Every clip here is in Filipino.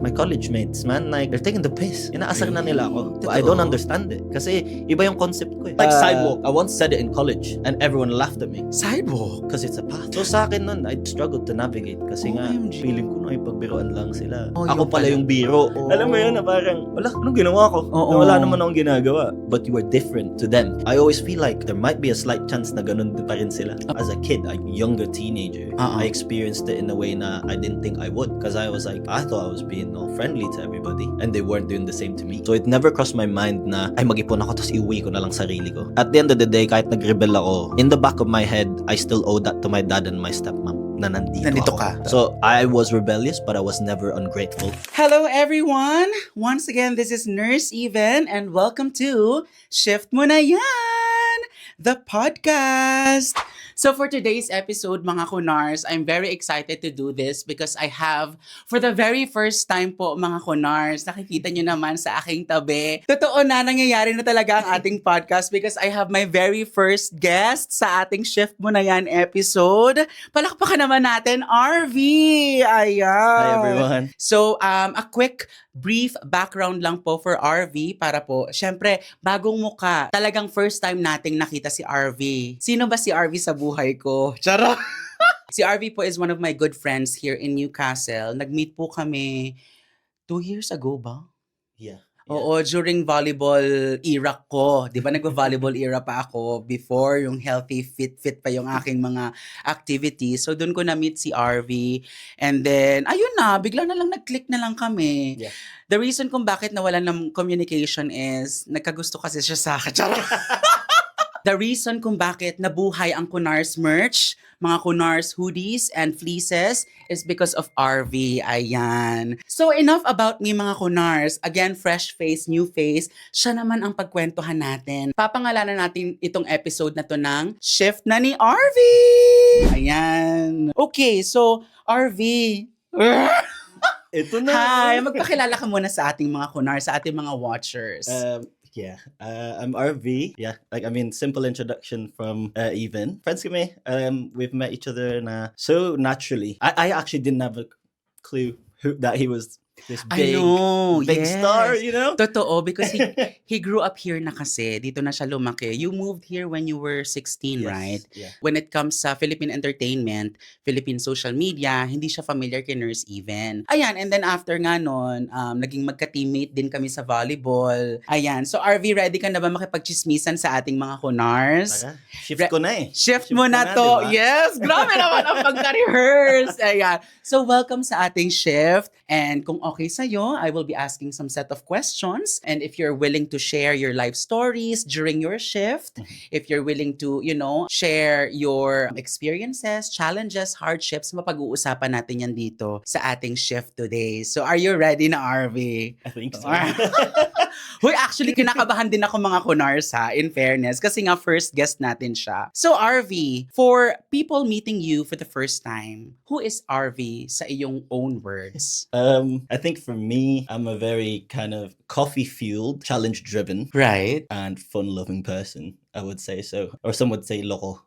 my college mates, man, like, they're taking the piss. Inaasar na nila ako. But I Totoo. don't understand it. Kasi iba yung concept ko eh. Like sidewalk. I once said it in college and everyone laughed at me. Sidewalk. Because it's a path. So sa akin nun, I struggled to navigate. Kasi nga, OMG. feeling ko na pagbiroan lang sila. Oh, Ako yun pala pala. yung biro. Oh. Alam mo yun na parang, wala, anong ginawa ko? Oo. Na wala naman akong ginagawa. But you are different to them. I always feel like there might be a slight chance na ganun din pa rin sila. As a kid, a younger teenager, I experienced it in a way na I didn't think I would. Because I was like, I thought I was being all friendly to everybody. And they weren't doing the same to me. So it never crossed my mind na, ay mag-ipon ako tapos iuwi ko na lang sarili ko. At the end of the day, kahit nag-rebel ako, in the back of my head, I still owe that to my dad and my stepmom. Na nandito ka. ako. So, I was rebellious, but I was never ungrateful. Hello everyone! Once again, this is Nurse Even and welcome to Shift Mo Na Yan! The podcast! So for today's episode, mga kunars, I'm very excited to do this because I have, for the very first time po, mga kunars, nakikita nyo naman sa aking tabi. Totoo na, nangyayari na talaga ang ating podcast because I have my very first guest sa ating Shift Mo Na Yan episode. Palakpakan naman natin, RV! Ayan! Hi, everyone. So, a quick brief background lang po for RV para po, syempre, bagong muka. Talagang first time nating nakita si RV. Sino ba si RV sa buhay ko? Charot! Si RV po is one of my good friends here in Newcastle. Nag-meet po kami 2 years ago ba? Yeah. Oo, during volleyball era ko. Di ba nagva-volleyball era pa ako before yung healthy, fit pa yung aking mga activities. So doon ko na-meet si RV. And then, ayun na, bigla na lang nag-click na lang kami. Yeah. The reason kung bakit nawalan ng communication is, nagkagusto kasi siya sa akin. Charot! The reason kung bakit nabuhay ang Kunars merch, mga Kunars hoodies and fleeces is because of RV. Ayan. So enough about me mga Kunars. Again, fresh face, new face. Siya naman ang pagkwentuhan natin. Papangalanan natin itong episode na to ng Shift na ni RV. Ayan. Okay, so RV. Ito na. Hi, magpakilala ka muna sa ating mga Kunars, sa ating mga watchers. I'm RV. Yeah, like I mean, simple introduction from Even. Friends kami. We've met each other na so naturally. I actually didn't have a clue that he was this I know, big yes. star, you know? Totoo, because he grew up here na kasi. Dito na siya lumaki. You moved here when you were 16, Yes, right? yeah. When it comes sa Philippine entertainment, Philippine social media, hindi siya familiar kay Nurse Even. Ayan, and then after nga nun, naging magka-teammate din kami sa volleyball. Ayan, so RV, ready ka na ba makipagchismisan sa ating mga kunars? Tara, shift ko na eh. Shift mo na to. diba? Yes! Grabe naman ang pagka-rehearse. Ayan. So, welcome sa ating shift. And kung okay sa'yo, I will be asking some set of questions. And if you're willing to share your life stories during your shift, if you're willing to, share your experiences, challenges, hardships, mapag-uusapan natin yan dito sa ating shift today. So, are you ready na, RV? I think so. Hoy, actually, kinakabahan din ako mga kunars ha, in fairness, kasi nga first guest natin siya. So, RV, for people meeting you for the first time, who is RV sa iyong own words? I think for me, I'm a very kind of coffee-fueled, challenge-driven, Right? and fun-loving person, I would say so. Or some would say loko,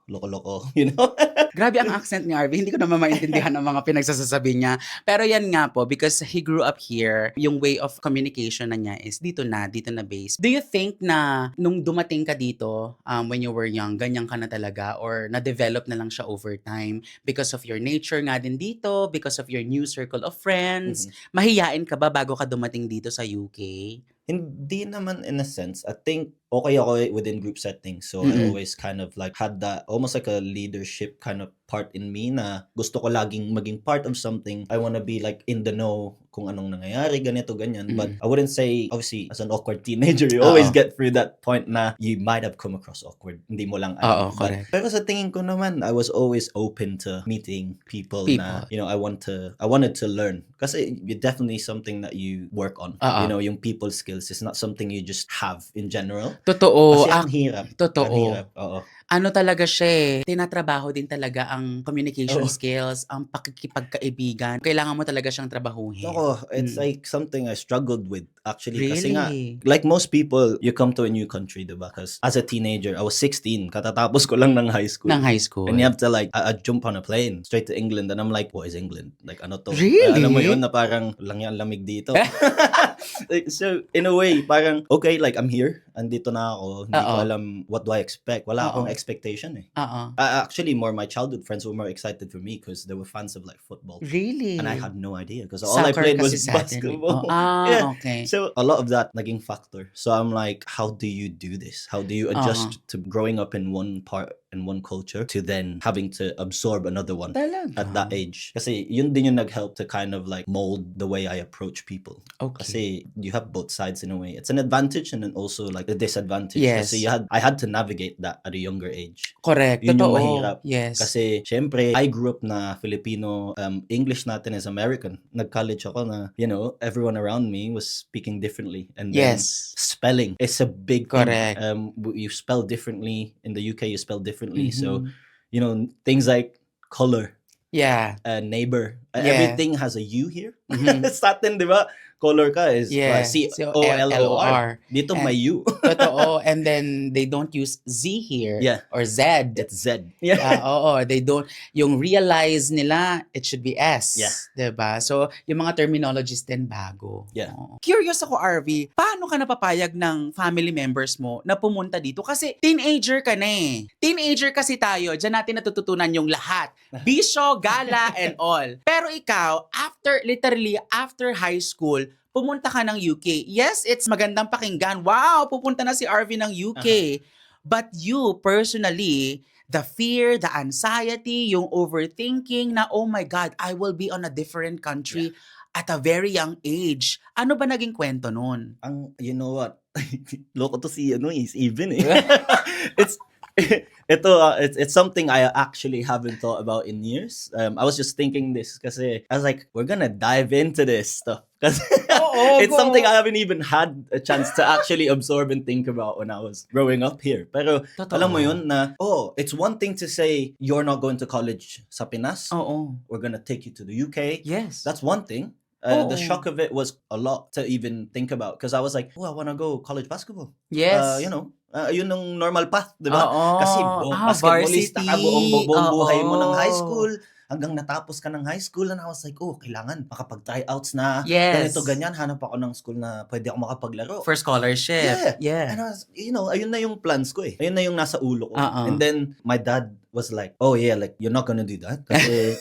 you know? Grabe ang accent ni RV. Hindi ko naman maintindihan ang mga pinagsasasabi niya. Pero yan nga po, because he grew up here, yung way of communication na niya is dito na base. Do you think na nung dumating ka dito, when you were young, ganyan ka na talaga? Or na-develop na lang siya over time? Because of your nature nga din dito, because of your new circle of friends? Mahiyain ka ba bago ka dumating dito sa UK? Hindi naman in a sense. I think okay ako within group settings. So I always kind of like had that almost like a leadership kind of part in me na gusto ko laging maging part of something. I wanna be like in the know kung anong nangyayari, ganito, ganyan. But I wouldn't say, obviously, as an awkward teenager, you always get through that point na you might have come across awkward. Hindi mo lang alam. Correct. Pero sa tingin ko naman, I was always open to meeting people. Na, I wanted to learn. Kasi it's definitely something that you work on. Yung people skills is not something you just have in general. Totoo. Kasi ang hirap. Totoo. Ang hirap. Oo. Ano talaga siya eh, tinatrabaho din talaga ang communication skills, ang pakikipagkaibigan. Kailangan mo talaga siyang trabahuhin. It's like something I struggled with actually. Kasi nga, Really? like most people, you come to a new country, diba? Because as a teenager, I was 16. Katatapos ko lang ng high school. Ng high school. And you have to like, I jump on a plane straight to England. And I'm like, what is England? Like, ano to? Really? Alam mo yun na parang, lang yan lamig dito. So, in a way, parang, okay, like, I'm here. Andito na ako. Hindi ko alam, what do I expect? Wala akong expectation eh. Actually, more my childhood friends were more excited for me because they were fans of like football. Really? And I had no idea because all I played was basketball. Yeah. Okay. So a lot of that naging factor. So I'm like, how do you do this? How do you adjust to growing up in one part, in one culture, to then having to absorb another one Talaga? at that age? Kasi yun din yung nag-help to kind of like mold the way I approach people. Okay. Kasi you have both sides in a way. It's an advantage and then also like a disadvantage. Yes. Kasi I had to navigate that at a younger age. Correct. Yun yung Totoo. mahirap. Yes. Kasi, syempre, I grew up na Filipino, English natin is American. Nag-college ako na, you know, everyone around me was speaking differently. And then, spelling is a big Correct. thing. You spell differently. In the UK, you spell differently. So, you know, things like color, yeah. neighbor, Yeah. everything has a U here. Sa atin, di ba? Color ka is C-O-L-O-R. Dito may U. Totoo. And then they don't use Z here. Yeah. Or Z. It's Z. Yeah. Oo. They don't, yung realize nila, it should be S. Yeah. Diba? So, yung mga terminologies din bago. Yeah. Oo. Curious ako, RV, paano ka napapayag ng family members mo na pumunta dito? Kasi teenager ka na eh. Teenager kasi tayo. Diyan natin natututunan yung lahat. Bisyo, gala, and all. Pero ikaw, literally after high school, pumunta ka ng UK. Yes, it's magandang pakinggan. Wow, pupunta na si RV ng UK. But you, personally, the fear, the anxiety, yung overthinking na, oh my God, I will be on a different country at a very young age. Ano ba naging kwento nun? You know what? Loko to si is even eh. It's something I actually haven't thought about in years. I was just thinking this kasi I was like, we're gonna dive into this stuff. It's something I haven't even had a chance to actually absorb and think about when I was growing up here. Pero alam mo yun na, it's one thing to say you're not going to college sa Pinas. We're gonna take you to the UK. Yes. That's one thing. The shock of it was a lot to even think about because I was like, I want to go college basketball. Yes. You know, yun yung normal path, di ba? Oo. Kasi basketballista ka buong buhay mo ng high Oo. school hanggang natapos ka ng high school and I was like, kailangan makapag-tryouts na Yes. ganito, ganyan. Hanap ako ng school na pwede ako makapaglaro. For scholarship. And I was, ayun na yung plans ko eh. Ayun na yung nasa ulo ko. Uh-uh. And then, my dad was like, like, you're not gonna do that. Kasi,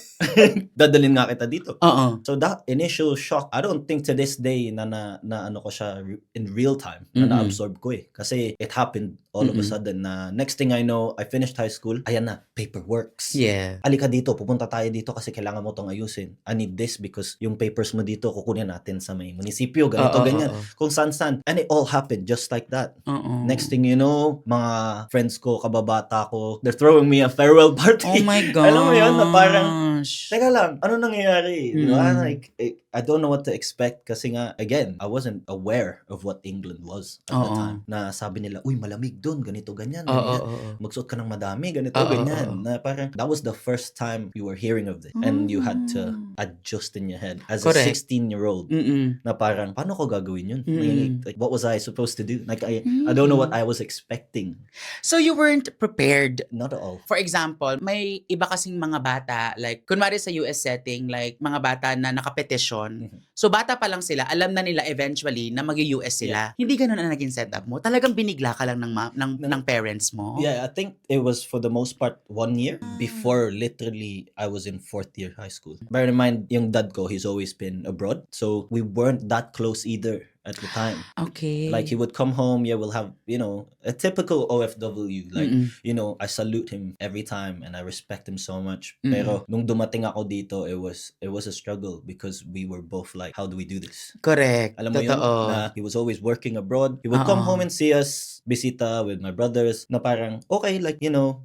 dadalhin nga kita dito. So that initial shock, I don't think to this day na ano ko siya in real time, na na-absorb ko eh. Kasi it happened all of a sudden na next thing I know, I finished high school, ayan na, paperworks. Yeah. Alika dito, pupunta tayo dito kasi kailangan mo tong ayusin. I need this because yung papers mo dito, kukunin natin sa may munisipyo, ganito, ganyan. Kung saan-saan. And it all happened just like that. Next thing you know, mga friends ko, kababata ko, they're throwing me a farewell party. Oh my gosh. Alam mo yun, na parang, teka lang, ano nangyayari? Diba? Like, I don't know what to expect kasi nga, again, I wasn't aware of what England was at the time. Na sabi nila, uy, malamig dun, ganito, ganyan. Magsuot ka ng madami, ganito, ganyan. Na parang, that was the first time you were hearing of this. And you had to adjust in your head as a 16-year-old. Na parang, paano ko gagawin yun? Like, what was I supposed to do? Like, I don't know what I was expecting. So you weren't prepared? Not at all. For example, may iba kasing mga bata, like, kunwari sa US setting, like, mga bata na nakapetisyon. So, bata pa lang sila, alam na nila eventually na mag-US sila. Hindi ganun ang naging setup mo? Talagang binigla ka lang ng parents mo? Yeah, I think it was for the most part 1 year before literally I was in 4th year high school. Bear in mind, yung dad ko, he's always been abroad. So, we weren't that close either at the time. Okay. Like, he would come home, we'll have, a typical OFW. Like, I salute him every time and I respect him so much. Pero, nung dumating ako dito, it was a struggle because we were both like, how do we do this? Correct. Alam mo yun, na he was always working abroad. He would come home and see us, bisita with my brothers, na parang, okay, like,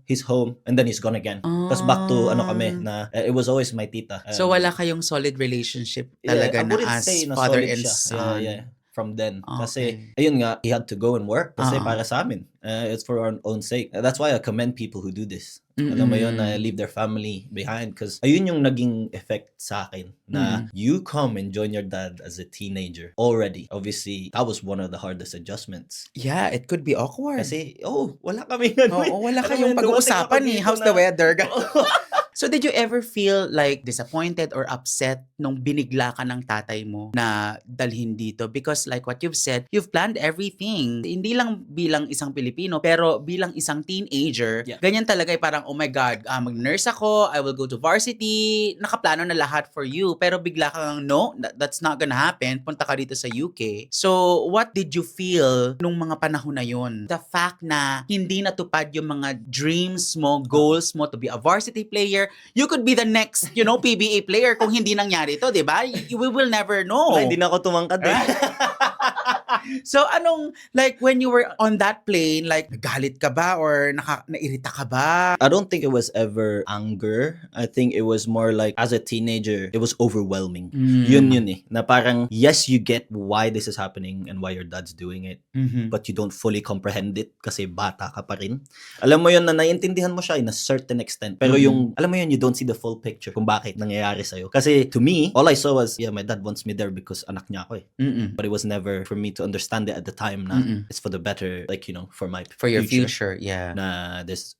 he's home, and then he's gone again. Tapos back to, kami, na, it was always my tita. So, wala kayong solid relationship talaga I na wouldn't as say na father solid and siya. son? Yeah. from then. Kasi, Okay. ayun nga, he had to go and work kasi Oo. para sa amin. It's for our own sake. That's why I commend people who do this. Alam mo yun, na leave their family behind. Because ayun yung naging effect sa akin na you come and join your dad as a teenager already. Obviously, that was one of the hardest adjustments. Yeah, it could be awkward. Kasi, wala kami ganun. Oo, wala Alam mo kayong yun, dumating pag-uusapan ako eh. dito How's the na- weather? Oo. So did you ever feel like disappointed or upset nung binigla ka ng tatay mo na dalhin dito? Because like what you've said, you've planned everything. Hindi lang bilang isang Pilipino, pero bilang isang teenager, Yeah. ganyan talaga parang, oh my God, mag-nurse ako, I will go to varsity, nakaplano na lahat for you. Pero bigla kang, no, that's not gonna happen. Punta ka dito sa UK. So what did you feel nung mga panahon na yun? The fact na hindi natupad yung mga dreams mo, goals mo to be a varsity player, you could be the next, PBA player kung hindi nangyari to, di ba? We will never know. Wala, hindi na ako tumangkad eh. So anong, like when you were on that plane, like nagalit ka ba or nairita ka ba? I don't think it was ever anger. I think it was more like, as a teenager, it was overwhelming. Yun eh. Na parang, yes, you get why this is happening and why your dad's doing it. Mhm. But you don't fully comprehend it kasi bata ka pa rin. Alam mo yun na naiintindihan mo siya in a certain extent. Pero yung, alam mo yun, you don't see the full picture kung bakit nangyayari sa'yo. Kasi to me, all I saw was, yeah, my dad wants me there because anak niya ako eh. Mm-mm. But it was never for me to understand it at the time na it's for the better, like, for my For your future, yeah. na there's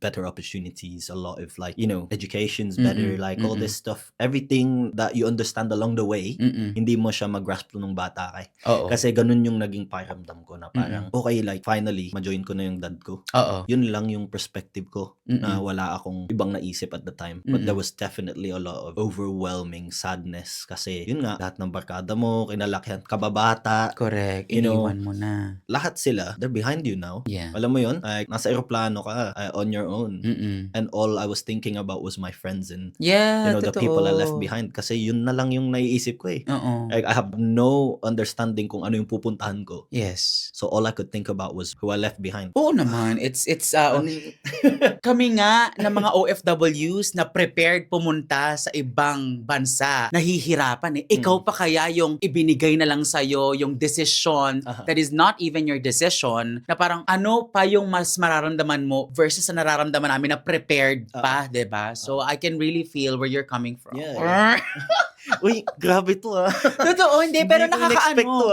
better opportunities, a lot of like education's better, like all this stuff, everything that you understand along the way, hindi mo siya mag-grasp nung bata ka eh. Oo. Kasi ganun yung naging pakiramdam ko na parang okay, like finally ma-join ko na yung dad ko. Oo. Yun lang yung perspective ko na wala akong ibang naisip at the time, but there was definitely a lot of overwhelming sadness kasi yun nga, lahat ng barkada mo kinalakihan, kababata, Correct. You know, Iniwan mo na. lahat sila, they're behind you now. Yeah. Alam mo yun? Like, nasa aeroplano ka, on your own. And all I was thinking about was my friends and, Yeah, the totoo. people I left behind. Kasi yun na lang yung naiisip ko eh. Oo. Like, I have no understanding kung ano yung pupuntahan ko. Yes. So, all I could think about was who I left behind. Oo naman. It's Ano- kami nga na mga OFWs na prepared pumunta sa ibang bansa, nahihirapan eh. Ikaw pa kaya yung ibinigay na lang sa'yo, yung decision that is not even your decision, na parang ano pa yung mas mararamdaman mo versus sa nararamdaman namin na prepared pa, 'di ba? So I can really feel where you're coming from. Yeah. Uy, grabe to ah. Totoo, hindi, pero Hindi ko in-expect to,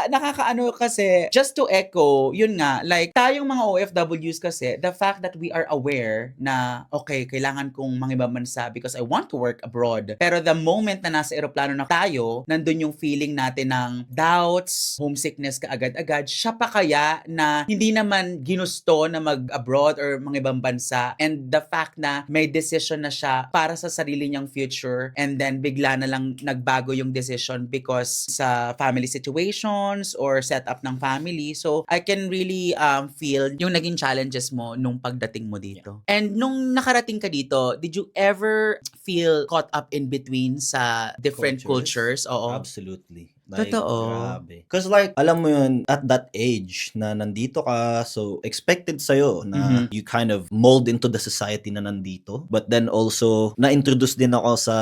nakakaano kasi, just to echo, yun nga, like, tayong mga OFWs kasi, the fact that we are aware na, okay, kailangan kong mangibang bansa because I want to work abroad. Pero the moment na nasa eroplano na tayo, nandun yung feeling natin ng doubts, homesickness ka agad-agad, siya pa kaya na hindi naman ginusto na mag-abroad or mangibang bansa, and the fact na may decision na siya para sa sarili niyang future, and then bigla na lang nagbago yung decision because sa family situations or setup ng family. So I can really feel yung naging challenges mo nung pagdating mo dito. And nung nakarating ka dito, did you ever feel caught up in between sa different cultures? Oo. Absolutely. Like, Totoo. grabe. Because like, alam mo yun, at that age na nandito ka, so expected sa'yo na you kind of mold into the society na nandito. But then also, na-introduce din ako sa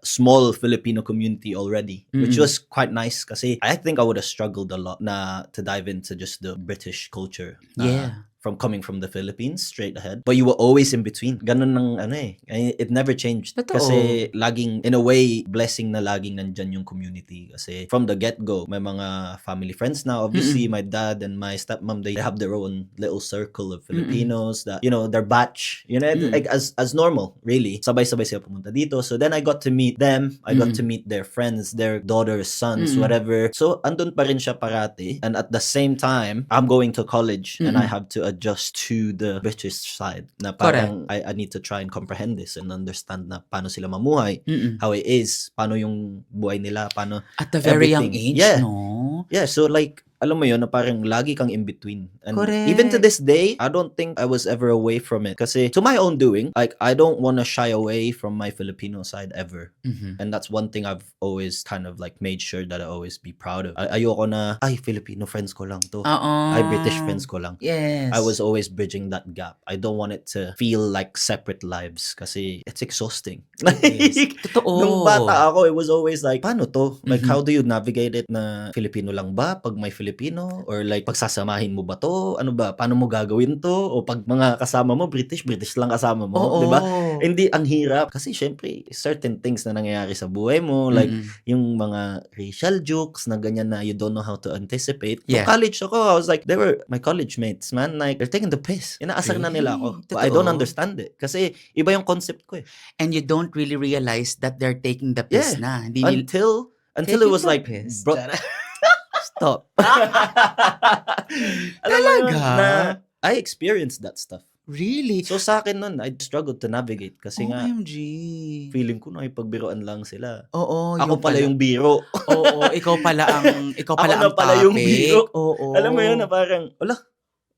small Filipino community already, which was quite nice kasi I think I would have struggled a lot na to dive into just the British culture. Yeah. From coming from the Philippines straight ahead. But you were always in between. Ganun ng ano eh. It never changed. Totoo. Kasi laging, in a way, blessing na laging nandyan yung community. Kasi from the get-go, may mga family friends na. Obviously, my dad and my stepmom, they have their own little circle of Filipinos that, their batch. Like as normal, really. Sabay-sabay sila pumunta dito. So then I got to meet them. I got to meet their friends, their daughters, sons, whatever. So andun pa rin siya parati. And at the same time, I'm going to college and I have to adjust to the British side na parang I need to try and comprehend this and understand na paano sila mamuhay, how it is, paano yung buhay nila, paano At the very young everything. age, Yeah. no? Yeah, so like alam mo yun, na parang lagi kang in between. And Correct. even to this day, I don't think I was ever away from it. Kasi to my own doing, like, I don't want to shy away from my Filipino side ever. Mhm. And that's one thing I've always kind of like made sure that I always be proud of. Ayoko na, ay, Filipino friends ko lang to. Oo. Ay, British friends ko lang. Yes. I was always bridging that gap. I don't want it to feel like separate lives kasi it's exhausting. Yes. Like, Totoo. nung bata ako, it was always like, paano to? Like, Mhm. how do you navigate it na Filipino lang ba pag may Filipino? Or like, pagsasamahin mo ba to? Ano ba? Paano mo gagawin to? O pag mga kasama mo, British lang kasama mo. Oo. Di ba? Hindi, ang hirap. Kasi syempre, certain things na nangyayari sa buhay mo, like, Mm-mm. yung mga racial jokes na ganyan na you don't know how to anticipate. Yeah. Nung college ako, I was like, they were my college mates, man. Like, they're taking the piss. Inaasar na nila ako. Really? But I don't Totoo? understand it. Kasi iba yung concept ko eh. And you don't really realize that they're taking the piss Yeah. na. Hindi nil- Until it Taking was the like, piss. stop. Alam mo yun, Talaga? na I experienced that stuff. Really? So sa akin nun, I struggled to navigate kasi nga, OMG. feeling ko nakipagbiroan lang sila. Oo, Ako pala yung biro. Oo, ikaw pala ang Ako na ang pala yung topic. biro. Oo. Alam mo yun na parang, wala,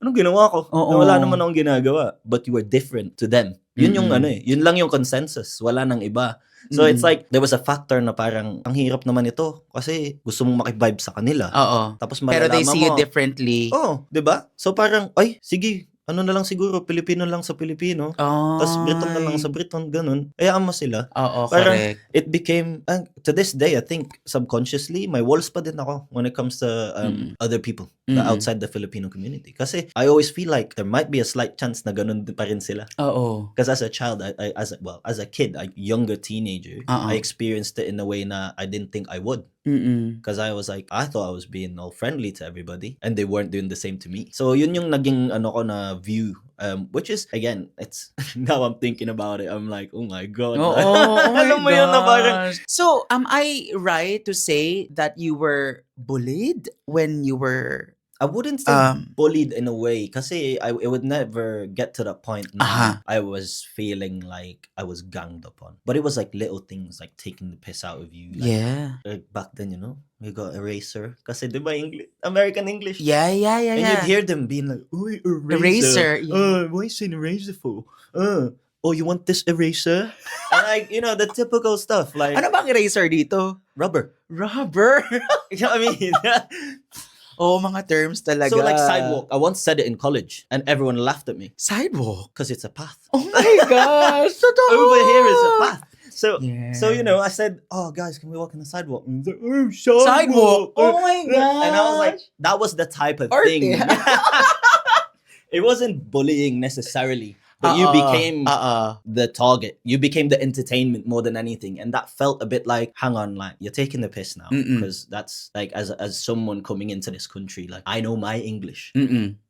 anong ginawa ko? Oo. Na wala naman akong ginagawa. But you were different to them. Yun yung Mm-mm. ano eh. Yun lang yung consensus. Wala nang iba. So it's like, there was a factor na parang, ang hirap naman ito. Kasi gusto mong makivibe sa kanila. Oo. Tapos Pero they malalaman see you mo. differently. Oh, 'di ba? So parang, ay, sige, ano na lang siguro, Pilipino lang sa Pilipino. Tapos Briton na lang sa Briton, ganun. Hayaan mo sila. Oo, Parang, correct. it became, to this day, I think, subconsciously, may walls pa din ako when it comes to other people outside the Filipino community. Kasi I always feel like there might be a slight chance na ganun pa rin sila. Oo. Because as a child, as a kid, a younger teenager, I experienced it in a way na I didn't think I would. Because I was like, I thought I was being all friendly to everybody and they weren't doing the same to me. So yun yung naging ano ko na view, which is, again, it's, now I'm thinking about it, I'm like, oh my God. Oo, oh my Alam mo yun na parang, gosh. So, am I right to say that you were bullied when you were... I wouldn't say bullied in a way kasi it would never get to that point na I was feeling like I was ganged upon. But it was like little things like taking the piss out of you. Like, like back then, you know, we got eraser. Kasi di ba American English? Yeah. And you'd hear them being like, uy, eraser. Yeah. What is an eraser for? Oh, you want this eraser? And like, you know, the typical stuff. Like, Ano bang eraser dito? rubber. Rubber? You know what I mean? Oh, mga terms talaga. So like sidewalk. I once said it in college and everyone laughed at me. Sidewalk? Because it's a path. Oh my gosh! Totoo! Over here is a path. So, Yes. so you know, I said, "Oh, guys, can we walk on the sidewalk?" And he's like, "Oh, Sidewalk! Oh my gosh! And I was like, that was the type of Arte. thing. It wasn't bullying necessarily, but you became the target. You became the entertainment more than anything, and that felt a bit like, hang on, like you're taking the piss now, because that's like as someone coming into this country, like I know my English.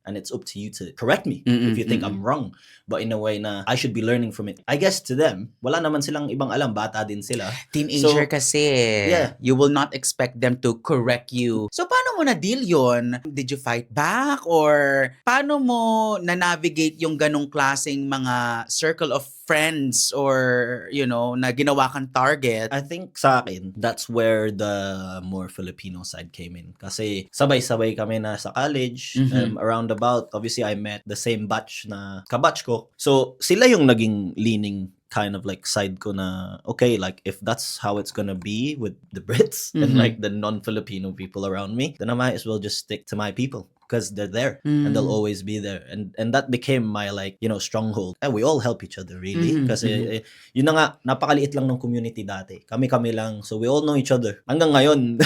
And it's up to you to correct me if you think I'm wrong. But in a way na I should be learning from it. I guess to them, wala naman silang ibang alam. Bata din sila. Teenager kasi. Yeah. You will not expect them to correct you. So, paano mo na-deal yun? Did you fight back? Or paano mo na-navigate yung ganong klaseng mga circle of friends or, you know, na ginawa kang target? I think sa akin, that's where the more Filipino side came in. Kasi sabay-sabay kami na sa college, around about, obviously I met the same batch na kabatch ko. So sila yung naging leaning kind of like side ko na, okay, like if that's how it's gonna be with the Brits and like the non-Filipino people around me, then I might as well just stick to my people. Because they're there and they'll always be there, and that became my like, you know, stronghold. And we all help each other really kasi yun na nga, napakaliit lang ng community dati, kami lang, so we all know each other hanggang ngayon.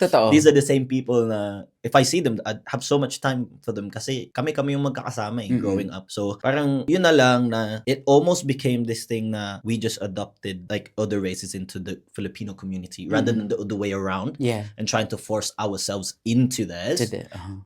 Totoo. These are the same people na if I see them, I'd have so much time for them kasi kami yung magkakasama growing up. So parang yun na lang na it almost became this thing na we just adopted like other races into the Filipino community rather than the other way around. Yeah. And trying to force ourselves into theirs.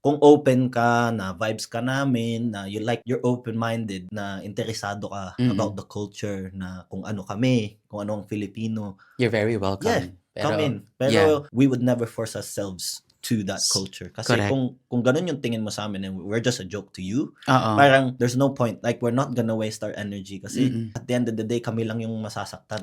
Kung open ka, na vibes ka namin, na you're open-minded, na interesado ka about the culture, na kung ano kami, kung ano ang Filipino. You're very welcome. Yeah, come in. Pero we would never force ourselves to that culture. Kasi kung ganun yung tingin mo sa amin and we're just a joke to you, parang there's no point. Like, we're not gonna waste our energy kasi at the end of the day, kami lang yung masasaktan.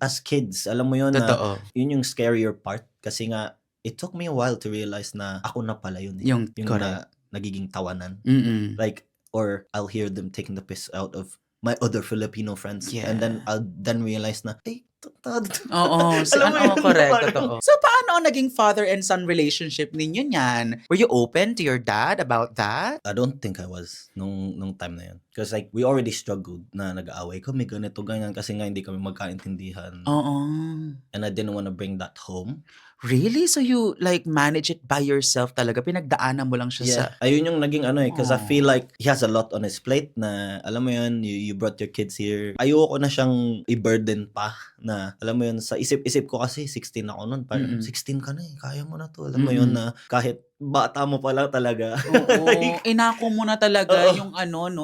As kids, alam mo yun na, yun yung scarier part. Kasi nga, it took me a while to realize na ako na pala yun. Yung Yung correct. nagiging tawanan. Mm-mm. Like, or I'll hear them taking the piss out of my other Filipino friends. Yeah. And then I'll realize na, Oo, Alam mo yun, correct, parang- totoo. So, paano ang naging father and son relationship ninyo niyan? Were you open to your dad about that? I don't think I was nung time na yun. Because like, we already struggled na nag-aaway kami, ganito, ganyan, kasi nga hindi kami magkaintindihan. Oo. And I didn't want to bring that home. Really? So you like manage it by yourself talaga? Pinagdaanan mo lang siya sa... Yeah, ayun yung naging because I Aw. feel like he has a lot on his plate na, alam mo yun, you brought your kids here. Ayoko na siyang i-burden pa na, alam mo yun, sa isip-isip ko kasi 16 ako nun. Parang, Mm-mm. 16 ka na eh, kaya mo na to. Alam mo yun na kahit bata mo pa lang talaga. Oo, Like, inako mo na talaga Oo. yung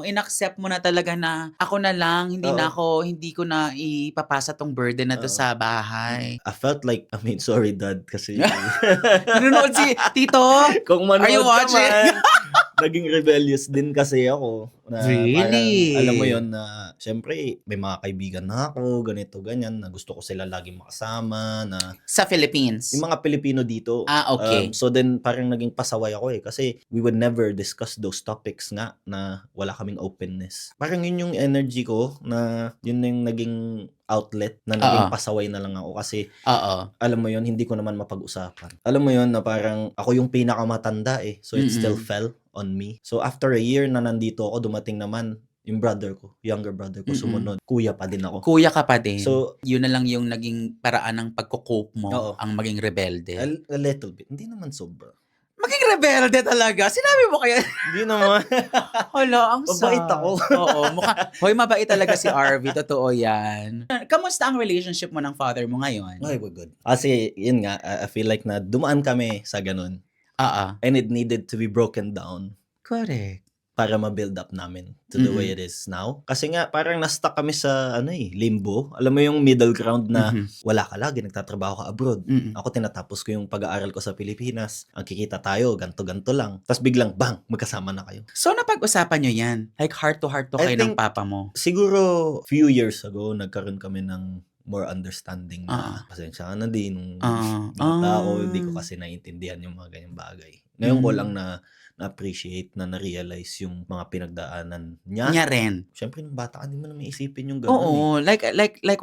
inaccept mo na talaga na ako na lang, hindi ko na ipapasa tong burden na to Oo. sa bahay. I felt like, sorry dad, kasi Nanonood si Tito? kung Are you manood ka watching? man, naging rebellious din kasi ako. Na Really? Parang, alam mo yon na, syempre, may mga kaibigan na ako, ganito, ganyan, na gusto ko sila laging makasama, na Sa Philippines? yung mga Pilipino dito. Okay. So then, parang naging pasaway ako eh. Kasi we would never discuss those topics nga na wala kaming openness. Parang yun yung energy ko na yun na yung naging outlet na naging pasaway na lang ako. Kasi Oo. alam mo yun, hindi ko naman mapag-usapan. Alam mo yun na parang ako yung pinakamatanda eh. So it still fell on me. So after a year na nandito ako, dumating naman yung brother ko, younger brother ko, sumunod. Kuya pa din ako. Kuya ka pa din. So, yun na lang yung naging paraan ng pagko-cope mo, Oo. ang maging rebelde. a little bit. Hindi naman sobra. Maging rebelde talaga? Sinabi mo kaya? Hindi naman. Hala, ang Mabait sad. ako. Oo, hoy, mabait talaga si RV. Totoo yan. Kamusta ang relationship mo ng father mo ngayon? Okay, we're good. Kasi, yun nga, I feel like na dumaan kami sa ganun. And it needed to be broken down Correct. para ma-build up namin to the way it is now. Kasi nga, parang na-stuck kami sa, limbo. Alam mo yung middle ground na wala ka lagi, nagtatrabaho ka abroad. Ako tinatapos ko yung pag-aaral ko sa Pilipinas. Ang kikita tayo, ganto-ganto lang. Tapos biglang, bang, magkasama na kayo. So, napag-usapan nyo yan? Like, heart to heart to I kayo ng think- papa mo? Siguro, few years ago, nagkaroon kami ng more understanding na pasensya ka na din nung bata ako, hindi ko kasi naiintindihan yung mga ganyang bagay. Ngayon ko lang na-appreciate, na na-realize yung mga pinagdaanan niya. Niya rin. Siyempre, nung bata ka, hindi mo na may isipin yung gano'n. Oo, like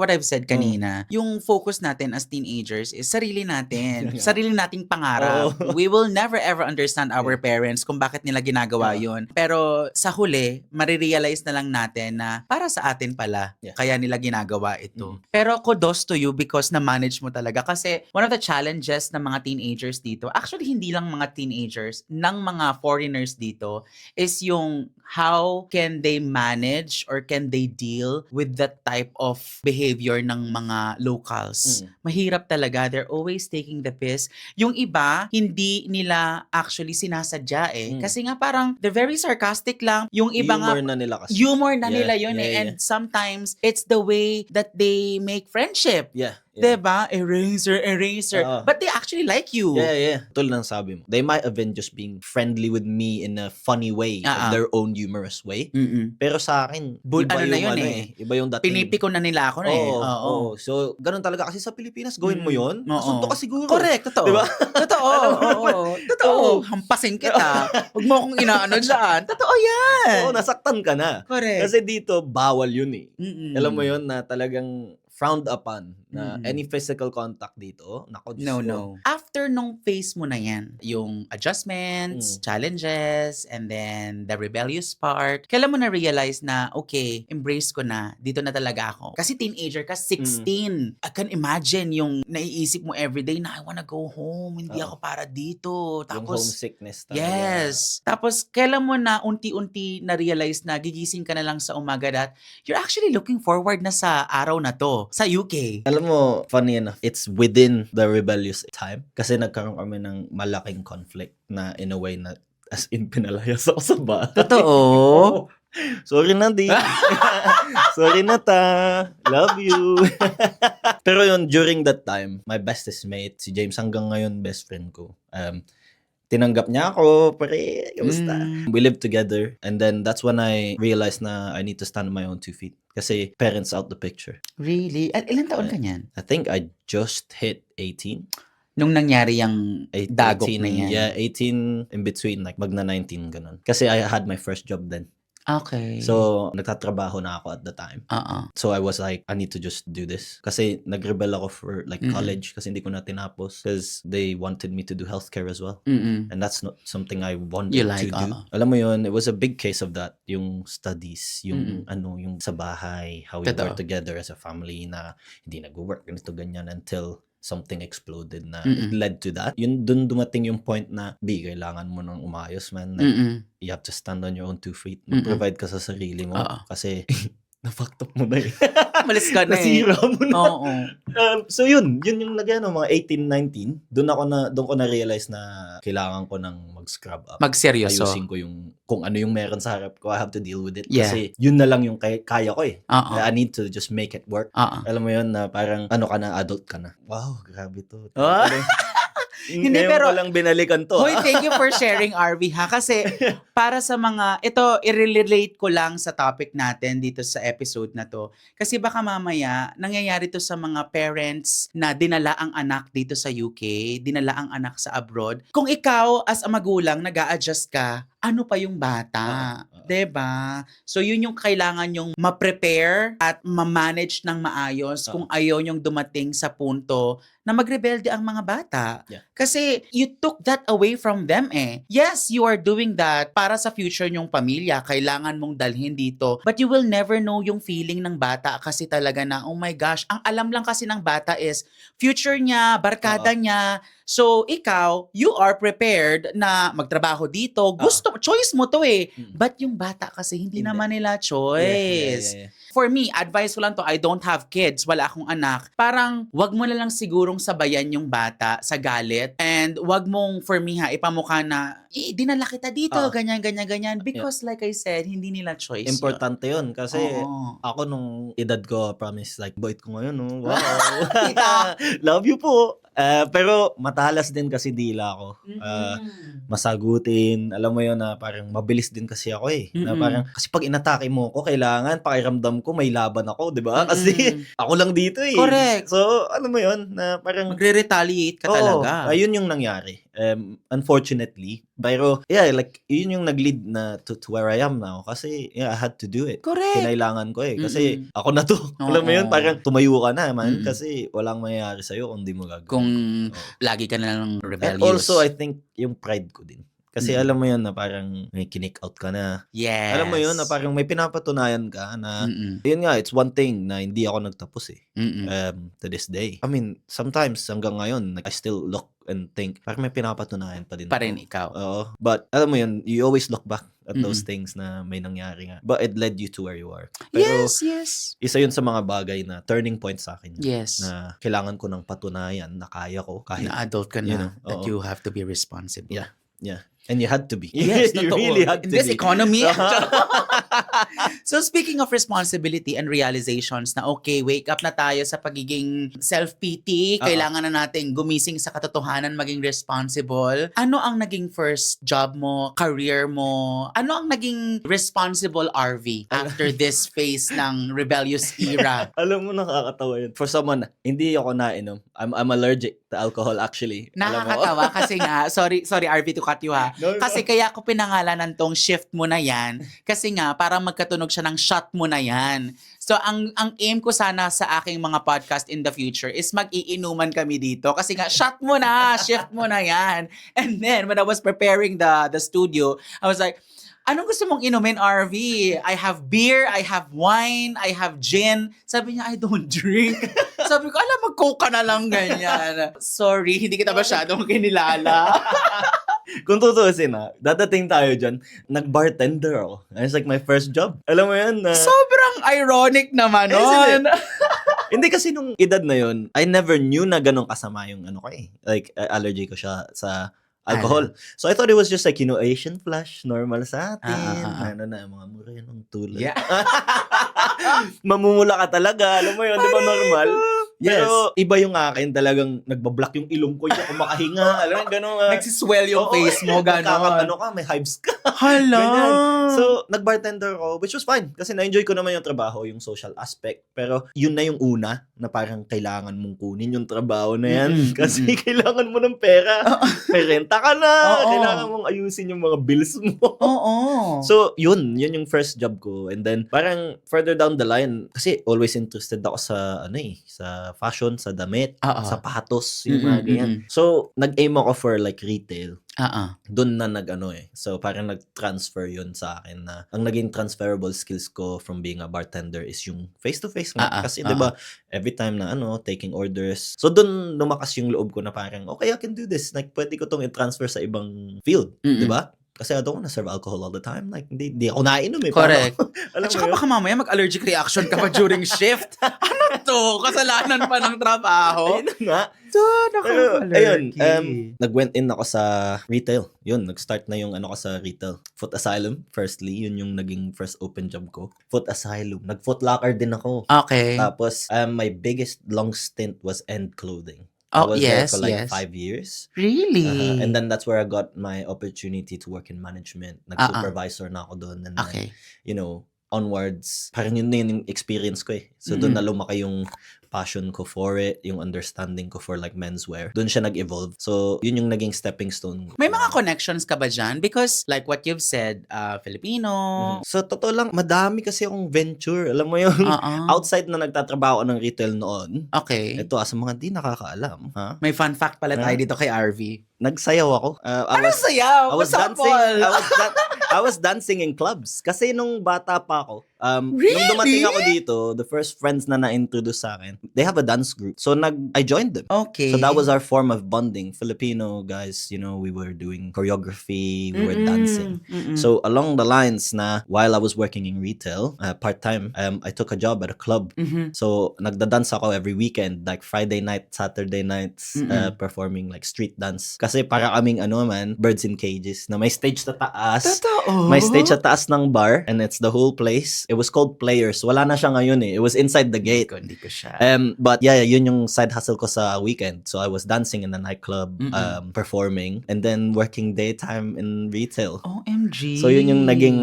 what I've said kanina, yung focus natin as teenagers is sarili natin. Sarili nating pangarap. We will never ever understand our parents kung bakit nila ginagawa yun. Pero sa huli, marirealize na lang natin na para sa atin pala, kaya nila ginagawa ito. Pero kudos to you because na-manage mo talaga. Kasi one of the challenges ng mga teenagers dito, actually hindi lang mga teenagers, ng mga foreigners dito, is yung how can they manage or can they deal with that type of behavior ng mga locals. Mahirap talaga. They're always taking the piss. Yung iba, hindi nila actually sinasadya eh. Kasi nga parang they're very sarcastic lang. Yung iba humor nga, na nila kasi. humor na nila yun yeah, eh. And sometimes, it's the way that they make friendship. Yeah. Diba? Eraser. But they actually like you. Yeah. Tulad ng sabi mo. They might have been just being friendly with me in a funny way, in their own humorous way. Pero sa akin, iba ano na yung yun eh. Iba yung dating. Pinipiko na nila ako na eh. Oo. So, ganun talaga kasi sa Pilipinas, gawin mo yun. Asunto ka siguro. Correct, totoo. Diba? Totoo. Totoo. Hampasin kita. Huwag mo akong inaano dyan. Totoo yan. Oo, nasaktan ka na. Correct. Kasi dito, bawal yun eh. Alam mo yun na talagang frowned upon na any physical contact dito. Nako, Diyos ko. No. After nung phase mo na yan, yung adjustments, challenges, and then the rebellious part, kailan mo na-realize na, okay, embrace ko na, dito na talaga ako. Kasi teenager ka, 16. I can imagine yung naiisip mo everyday na I wanna go home, hindi ako para dito. Yung Tapos, homesickness talaga. yes. Tapos, kailan mo na unti-unti na-realize na gigising ka na lang sa umaga that you're actually looking forward na sa araw na to, sa UK. Alam mo, funny enough, it's within the rebellious time. Kasi nagkaroon kami ng malaking conflict na in a way na as in pinalayas ako sa bahay. Totoo? Sorry na, di. Sorry na ta. Love you. Pero yun, during that time, my bestest mate, si James, hanggang ngayon, best friend ko. Tinanggap niya ako, pare, kamusta? We lived together, and then that's when I realized na I need to stand on my own 2 feet. Kasi parents out the picture. Really? Ilan taon ka niyan? I think I just hit 18. Nung nangyari yung dagok 18, na yan. Yeah, 18 in between, like magna 19, ganun. Kasi I had my first job then. Okay. So, nagtatrabaho na ako at the time. Oo. So, I was like, I need to just do this. Kasi nag-rebel ako for like college kasi hindi ko na tinapos because they wanted me to do healthcare as well. Mm-mm. And that's not something I wanted You like, to do. Alam mo yun, it was a big case of that. Yung studies, yung yung sa bahay, how we Totoo. work together as a family na hindi nag-work, ganito, ganyan, until something exploded na it led to that. Yun, dun dumating yung point na, kailangan mo nang umayos, man. Like, you have to stand on your own 2 feet. Mag-provide ka sa sarili mo. Kasi, na-fucked up mo na eh. Malis ka na eh. Nasira mo na. Oo. So yun yung mga 18, 19. Doon ko na-realize na kailangan ko nang mag-scrub up. Magseryoso. Ayusin ko kung ano yung meron sa harap ko. I have to deal with it. Yeah. Kasi yun na lang yung kaya ko eh. I need to just make it work. Alam mo yun na parang ano ka na, adult ka na. Wow, grabe to. Hindi, Ngayon pero ko lang binalikan to. Hoy, thank you for sharing, RV, ha? Kasi para sa mga, ito, i-relate ko lang sa topic natin dito sa episode na to. Kasi baka mamaya, nangyayari to sa mga parents na dinala ang anak dito sa UK, dinala ang anak sa abroad. Kung ikaw, as a magulang, nag-a-adjust ka, ano pa yung bata? 'Di ba? So yun yung kailangan yung ma-prepare at ma-manage ng maayos kung ayaw yung dumating sa punto na magrebelde ang mga bata. Yeah. Kasi you took that away from them eh. Yes, you are doing that para sa future nyong pamilya. Kailangan mong dalhin dito. But you will never know yung feeling ng bata kasi talaga na, oh my gosh, ang alam lang kasi ng bata is future niya, barkada niya. So ikaw, you are prepared na magtrabaho dito. Choice mo to eh. But yung bata kasi hindi naman nila choice. Yeah. For me, advice ko lang to, I don't have kids, wala akong anak. Parang wag mo na lang sigurong sabayan yung bata sa galit. And wag mong, for me ha, ipamukha na, dinala kita dito, ganyan. Because like I said, hindi nila choice. Importante yun. Kasi ako nung edad ko, promise, like, boy ko ngayon, oh. Wow. Love you po. Pero matalas din kasi dila ako. Masagutin. Alam mo yun na parang mabilis din kasi ako eh. Na parang, kasi pag inatake mo ko, kailangan pakiramdam ko may laban ako, di ba? Kasi ako lang dito eh. Correct. So, alam mo yun, na parang magre-retaliate ka talaga. Ayun yung nangyari. Unfortunately. Pero, yeah, like, yun yung nag-lead na to where I am now. Kasi, yeah, I had to do it. Correct. Kinailangan ko eh. Kasi, ako na to. Alam mo yun, parang tumayo ka na, man. Kasi, walang mangyayari sa'yo kung di mo gagawin. Kung lagi ka na lang rebellious. And also, I think, yung pride ko din. Kasi alam mo yun na parang may kinick out ka na. Yes. Alam mo yun na parang may pinapatunayan ka na, yun nga, it's one thing na hindi ako nagtapos eh. To this day. I mean, sometimes hanggang ngayon, I still look and think, parang may pinapatunayan pa din. Pa rin ikaw. Oo. But, alam mo yun, you always look back at those things na may nangyari nga. But it led you to where you are. Pero, yes. isa yun sa mga bagay na turning point sa akin. Yes. Na kailangan ko ng patunayan na kaya ko. Kahit, na adult ka na, that oo. you have to be responsible. Yeah. And you had to be. Yes, You totoo. really had In to this be. economy. So speaking of responsibility and realizations na okay, wake up na tayo sa pagiging self-pity, kailangan na nating gumising sa katotohanan, maging responsible. Ano ang naging first job mo, career mo? Ano ang naging responsible RV after this phase ng rebellious era? Alam mo, nakakatawa yun. For someone, hindi ako nainom. I'm allergic to alcohol actually. Alam mo? Nakakatawa kasi nga, sorry RV to cut you ha. No. Kasi kaya ako pinangalanan tong shift mo na yan. Kasi nga, parang magkatunog siya ng shot mo na yan. So, ang aim ko sana sa aking mga podcast in the future is mag-iinuman kami dito. Kasi nga, shot mo na, shift mo na yan. And then, when I was preparing the studio, I was like, anong gusto mong inumin, RV? I have beer, I have wine, I have gin. Sabi niya, I don't drink. Sabi ko, alam, mag-coke ka na lang ganyan. Sorry, hindi kita masyadong kinilala. Kung tutusin dadating tayo dyan, nag-bartender ako. It's like my first job. Alam mo yan na... Sobrang ironic naman nun. Hindi kasi nung edad na yun, I never knew na ganun kasama yung ano ko eh. Like, allergy ko siya sa alcohol. So I thought it was just like, Asian flush, normal sa atin. Ano na, mga morenong tulad. Yeah. Mamumula ka talaga, alam mo yun, di ba normal? Yes. Pero iba yung akin, talagang nagbablock yung ilong ko, hindi ako makahinga. Alam mo, gano'n. Nagsiswell yung Oo, face mo, gano'n. Ano ka, may hives ka. Hala. Ganyan. So, nag-bartender ko, which was fine. Kasi na-enjoy ko naman yung trabaho, yung social aspect. Pero, yun na yung una na parang kailangan mong kunin yung trabaho na yan. Kasi kailangan mo ng pera. May renta ka na. Kailangan mong ayusin yung mga bills mo. Oo. So, yun yung first job ko. And then, parang further down the line, kasi always interested ako sa, sa fashion, sa damit, sapatos, yung mga ganyan. So, nag-aim ako for like retail. Doon na So, parang nag-transfer yun sa akin na ang naging transferable skills ko from being a bartender is yung face-to-face nga. Kasi, di ba, every time na taking orders. So, doon lumakas yung loob ko na parang, okay, I can do this. Like, pwede ko tong i-transfer sa ibang field. Di ba? Kasi I don't wanna serve alcohol all the time. Like, hindi ako nainom eh. Correct. Alam At mo saka yun? baka mamaya mag-allergic reaction ka pa during shift. Ano to? Kasalanan pa ng trabaho? Ayun na nga. So, Pero, nakaka-allergy. nag-went in ako sa retail. Yun, nag-start na yung ko sa retail. Foot Asylum, firstly. Yun yung naging first open job ko. Foot Asylum. Nag-Foot Locker din ako. Okay. Tapos, my biggest long stint was End Clothing. I was there for like 5 years. Really? And then that's where I got my opportunity to work in management. Nag-supervisor na ako doon. And then, onwards, parang yun na yung experience ko eh. So doon na lumaki yung passion ko for it, yung understanding ko for like menswear. Doon siya nag-evolve. So yun yung naging stepping stone. May mga connections ka ba dyan? Because like what you've said, Filipino. So totoo lang, madami kasi akong venture. Alam mo yung outside na nagtatrabaho ng retail noon. Okay. Ito, sa mga di nakakaalam. Ha? May fun fact pala tayo dito kay RV. Nagsayaw ako. sayaw? I was dancing. I was dancing in clubs. Kasi nung bata pa ako, Really? nung dumating ako dito, the first friends na na-introduce sa akin, they have a dance group. So I joined them. Okay. So that was our form of bonding. Filipino guys, we were doing choreography, we were dancing. So along the lines na while I was working in retail, part-time, I took a job at a club. So nagda-dance ako every weekend, like Friday night, Saturday nights, performing like street dance. Kasi para kaming birds in cages na may stage sa taas. Totoo? May stage sa taas ng bar and it's the whole place. It was called Players. Wala na siya ngayon eh. It was inside the gate. Hindi ko siya. But yeah, yun yung side hustle ko sa weekend. So I was dancing in a nightclub, performing, and then working daytime in retail. OMG. So yun yung naging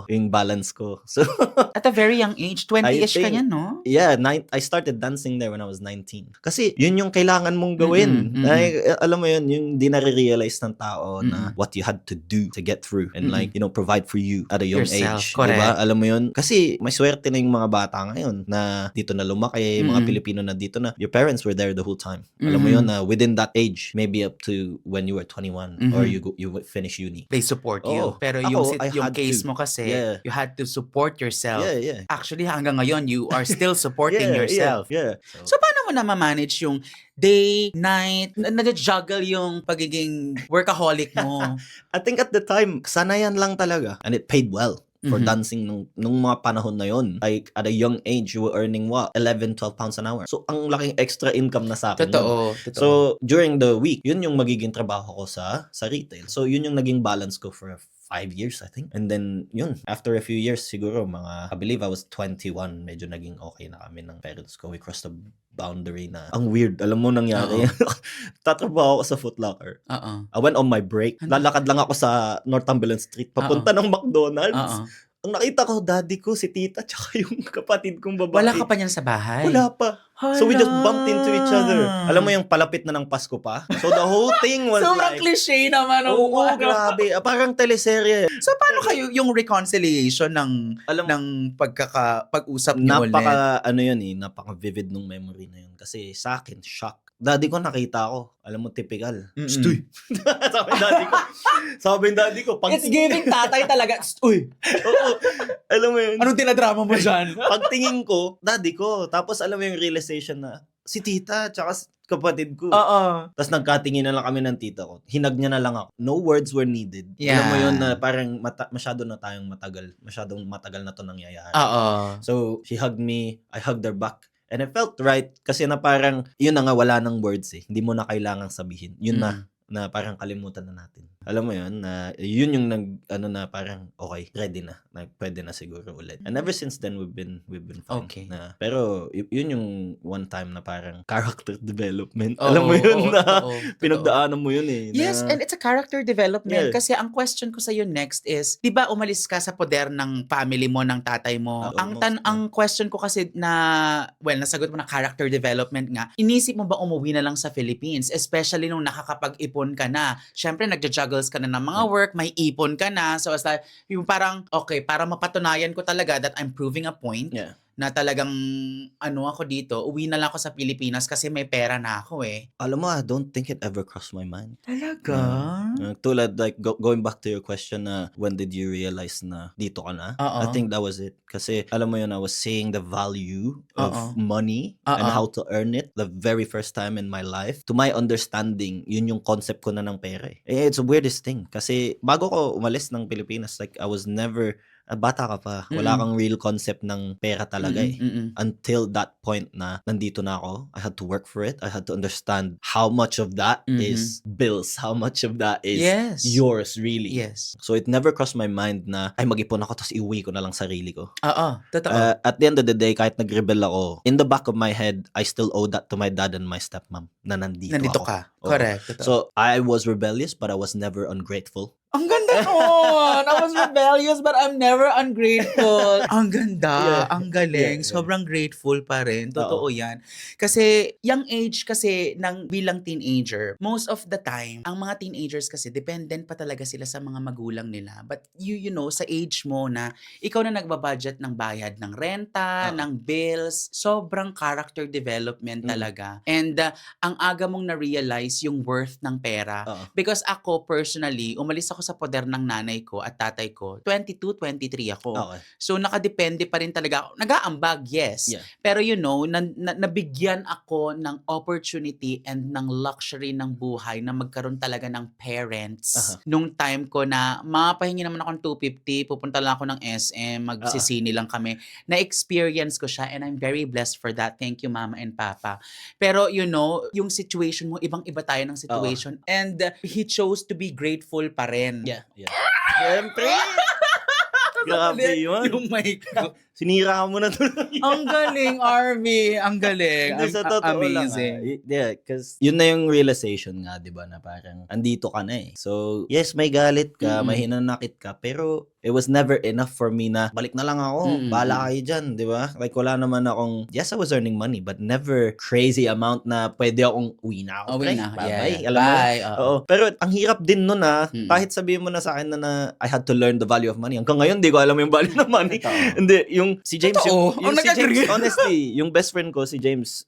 yung balance ko. So at a very young age, 20-ish ka niyan, no? Yeah, I started dancing there when I was 19. Kasi yun yung kailangan mong gawin. Alam mo yun, yung di nare-realize ng tao na what you had to do to get through and like, provide for you at a young age. Correct. Diba? Alam mo yun? Kasi may swerte na yung mga bata ngayon na dito na lumaki, mga Pilipino na dito na your parents were there the whole time. Alam mo yun na within that age, maybe up to when you were 21 or you finish uni. They support you. Oo. Pero Ako, yung I had case to. mo kasi, Yeah. you had to support yourself. Yeah. Actually, hanggang ngayon, you are still supporting yourself. Yeah. So, paano mo na ma-manage yung day, night, nag-juggle yung pagiging workaholic mo? I think at the time, sanayan lang talaga. And it paid well for dancing nung mga panahon na yon. Like, at a young age, you were earning 11, 12 pounds an hour. So, ang laking extra income na sa akin. Totoo. So, during the week, yun yung magiging trabaho ko sa retail. So, yun yung naging balance ko for 5 years, I think. And then, yun, after a few years, siguro, I believe I was 21, medyo naging okay na kami ng parents ko. We crossed the boundary na, ang weird, alam mo nangyari. Tatrabaho ako sa Foot Locker. I went on my break. Lalakad lang ako sa Northumberland Street, papunta ng McDonald's. Ang nakita ko, daddy ko, si tita, tsaka yung kapatid kong babae. Wala ka pa niyan sa bahay? Wala pa. So we just bumped into each other. Alam mo yung palapit na ng Pasko pa? So the whole thing was sobrang like... cliche naman. Oo, grabe. Parang teleserye. So paano kayo yung reconciliation ng pag-usap niyo ulit? Napaka-vivid nung memory na yun. Kasi sa akin, shock. Daddy ko nakita ko. Alam mo, typical. Stoy. Sabi ng daddy ko. It's giving tatay talaga. Uy. Oo. Alam mo yun. Anong tinadrama mo dyan? Pagtingin ko, daddy ko. Tapos alam mo yung realization na si tita, tsaka kapatid ko. Tapos nagkatingin na lang kami ng tita ko. Hinag niya na lang ako. No words were needed. Yeah. Alam mo yun na parang masyado na tayong matagal. Masyadong matagal na to nangyayari. So, she hugged me. I hugged her back. And it felt right kasi na parang, yun na nga, wala ng words eh. Hindi mo na kailangang sabihin. Yun na parang kalimutan na natin. Alam mo yun, na yun yung na parang, okay, ready na. Pwede na siguro ulit. And ever since then, we've been fine. Okay. Pero, yun yung one time na parang character development. Alam mo yun na totoo. pinagdaanan mo yun eh. Yes, na, and it's a character development. Yeah. Kasi ang question ko sa'yo next is, di ba umalis ka sa poder ng family mo, ng tatay mo? Ang question ko kasi nasagot mo na character development nga, inisip mo ba umuwi na lang sa Philippines? Especially nung nakakapag-ipon ka na. Siyempre, nagja-juggles ka na ng mga work, may ipon ka na. So, as yung parang, okay, para mapatunayan ko talaga that I'm proving a point, Yeah. na talagang ako dito, uwi na lang ako sa Pilipinas kasi may pera na ako eh. Alam mo, I don't think it ever crossed my mind. Talaga? Tulad, like, going back to your question na when did you realize na dito ka na? I think that was it. Kasi, alam mo yun, I was seeing the value of money and how to earn it the very first time in my life. To my understanding, yun yung concept ko na ng pera eh. It's the weirdest thing. Kasi, bago ko umalis ng Pilipinas, like, I was never... bata ka pa, wala kang real concept ng pera talaga eh. Until that point na nandito na ako, I had to work for it. I had to understand how much of that is bills, how much of that is yours really. Yes. So it never crossed my mind na ay mag-ipon ako tapos iuwi ko na lang sarili ko. Totoo. At the end of the day, kahit nag-rebel ako, in the back of my head, I still owe that to my dad and my stepmom na nandito ako. ka. Correct. Totoo. So I was rebellious but I was never ungrateful. Ang ganda nun! I was rebellious but I'm never ungrateful. Ang ganda, ang galing. Sobrang grateful pa rin. Totoo yan. Kasi, young age kasi ng bilang teenager, most of the time, ang mga teenagers kasi, dependent pa talaga sila sa mga magulang nila. But you know, sa age mo na, ikaw na nagbabudget ng bayad ng renta, ng bills, sobrang character development talaga. And ang aga mong na-realize yung worth ng pera. Because ako, personally, umalis ako sa poder ng nanay ko at tatay ko, 22, 23 ako. Okay. So, nakadepende pa rin talaga ako. Nag-aambag, yes. Yeah. Pero nabigyan ako ng opportunity and ng luxury ng buhay na magkaroon talaga ng parents. Nung time ko na, mapahingi naman akong 250, pupunta lang ako ng SM, magsisini lang kami. Na-experience ko siya and I'm very blessed for that. Thank you, Mama and Papa. Pero, yung situation mo, ibang-iba tayo ng situation. And he chose to be grateful pa rin. Yeah. Siyempre. Grabe yun. Yung mic ko. Sinira ka mo na tuloy. Ang galing, Army. Ang galing. Hindi, sa totoo amazing. lang. Yeah, because yun na yung realization nga, di ba, na parang andito ka na eh. So, yes, may galit ka, may hinanakit ka, pero it was never enough for me na balik na lang ako, bahala kayo dyan, di ba? Like, wala naman akong, yes, I was earning money, but never crazy amount na pwede akong uwi na ako. Uwi na, bye. yeah. Alam mo? Bye. Oo. Pero ang hirap din nun kahit sabihin mo na sa akin na I had to learn the value of money. Hanggang ngayon, di ko alam yung value ng money. Hindi, yung si James, yung si James, honestly, yung best friend ko, si James,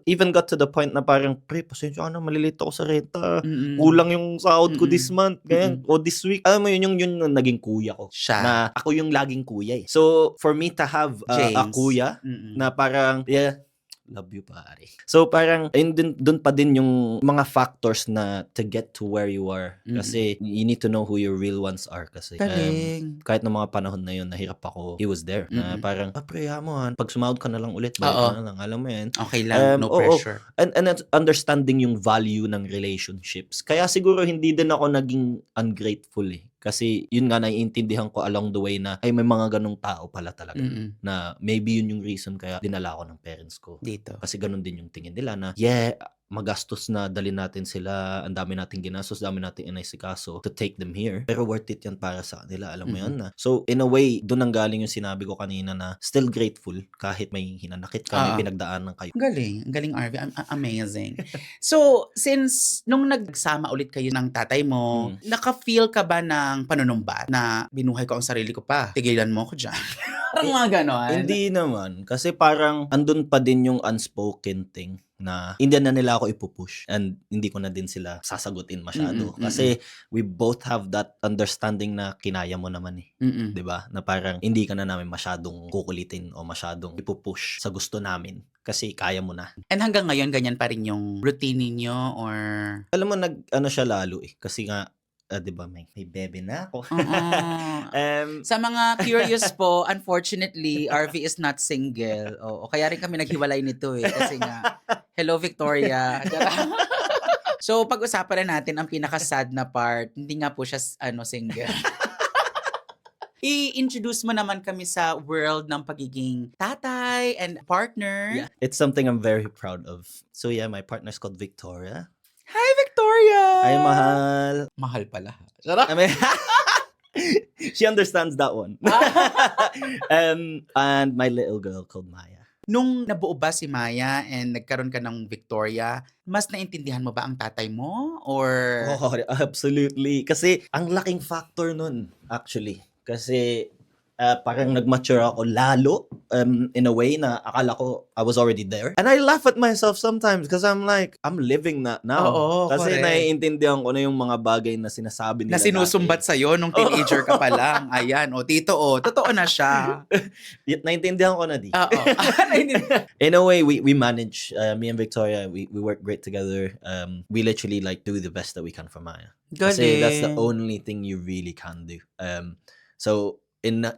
even got to the point na parang, pre, pasensya ka na, malilito ako sa renta. Kulang yung sahod ko this month, ganyan, o this week. Alam mo yun yung naging kuya ko. Siya. Na ako yung laging kuya eh. So, for me to have a kuya, na parang, love you, pare. So, parang, dun pa din yung mga factors na to get to where you are. Kasi, you need to know who your real ones are. Kasi, kahit ng mga panahon na yun, nahirap ako, he was there. Na parang, pre, mo, pag sumahod ka na lang ulit, balik ka na lang. Alam mo yan. Okay lang, no pressure. And understanding yung value ng relationships. Kaya siguro, hindi din ako naging ungrateful eh. Kasi yun nga, naiintindihan ko along the way na ay may mga ganong tao pala talaga na maybe yun yung reason kaya dinala ko ng parents ko. Dito. Kasi ganun din yung tingin nila na magastos na dali natin sila, ang dami nating ginastos, dami nating inaisikaso to take them here. Pero worth it yan para sa kanila, alam mo yun na. So, in a way, doon ang galing yung sinabi ko kanina na still grateful kahit may hinanakit ka, may pinagdaanan kayo. Ang galing, Arvy. Amazing. So, since nung nagsama ulit kayo ng tatay mo, naka-feel ka ba ng panunumbat na binuhay ko ang sarili ko pa? Tigilan mo ko dyan. Parang mga ganon. Hindi naman. Kasi parang andun pa din yung unspoken thing na hindi na nila ako ipupush and hindi ko na din sila sasagutin masyado. Kasi we both have that understanding na kinaya mo naman eh. 'Di ba? Na parang hindi ka na namin masyadong kukulitin o masyadong ipupush sa gusto namin. Kasi kaya mo na. And hanggang ngayon, ganyan pa rin yung routine ninyo or... Alam mo, siya lalo eh. Kasi nga, di ba, may bebe na ako. Sa mga curious po, unfortunately, RV is not single. Kaya rin kami naghiwalay nito eh. Kasi nga, hello Victoria. So, pag-usapan na natin ang pinaka-sad na part. Hindi nga po siya single. I-introduce mo naman kami sa world ng pagiging tatay and partner. Yeah, it's something I'm very proud of. So yeah, my partner's called Victoria. Hi, Victoria! Hi, mahal. Mahal pala. Sarap. I mean, she understands that one. And my little girl called Maya. Nung nabuo ba si Maya and nagkaroon ka ng Victoria, mas naintindihan mo ba ang tatay mo? Or... Oh, absolutely. Kasi ang laking factor nun, actually. Kasi parang nag-mature ako lalo in a way na akala ko I was already there. And I laugh at myself sometimes because I'm like, I'm living that now. Oo, Kasi correct. naiintindihan ko na yung mga bagay na sinasabi nila na sinusumbat dati. sa'yo nung teenager ka pa lang. Ayan, tito, totoo na siya. Naiintindihan ko na di. Oo. In a way, we manage, me and Victoria, we work great together. We literally like do the best that we can for Maya. Kasi that's the only thing you really can do. So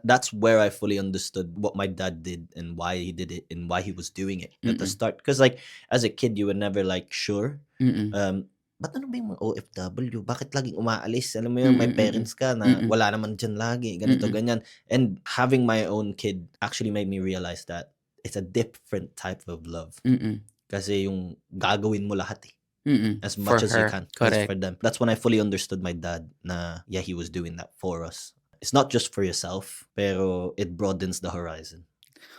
that's where I fully understood what my dad did and why he did it and why he was doing it at the start. Because like as a kid, you were never like sure. Ba't ano ba yung mga OFW? Bakit laging umaalis? Alam mo yun, may parents ka na wala naman dyan lagi. Ganito, ganyan. And having my own kid actually made me realize that it's a different type of love. Kasi yung gagawin mo lahat as much as you can. Correct. For them. That's when I fully understood my dad na yeah, he was doing that for us. It's not just for yourself, pero it broadens the horizon.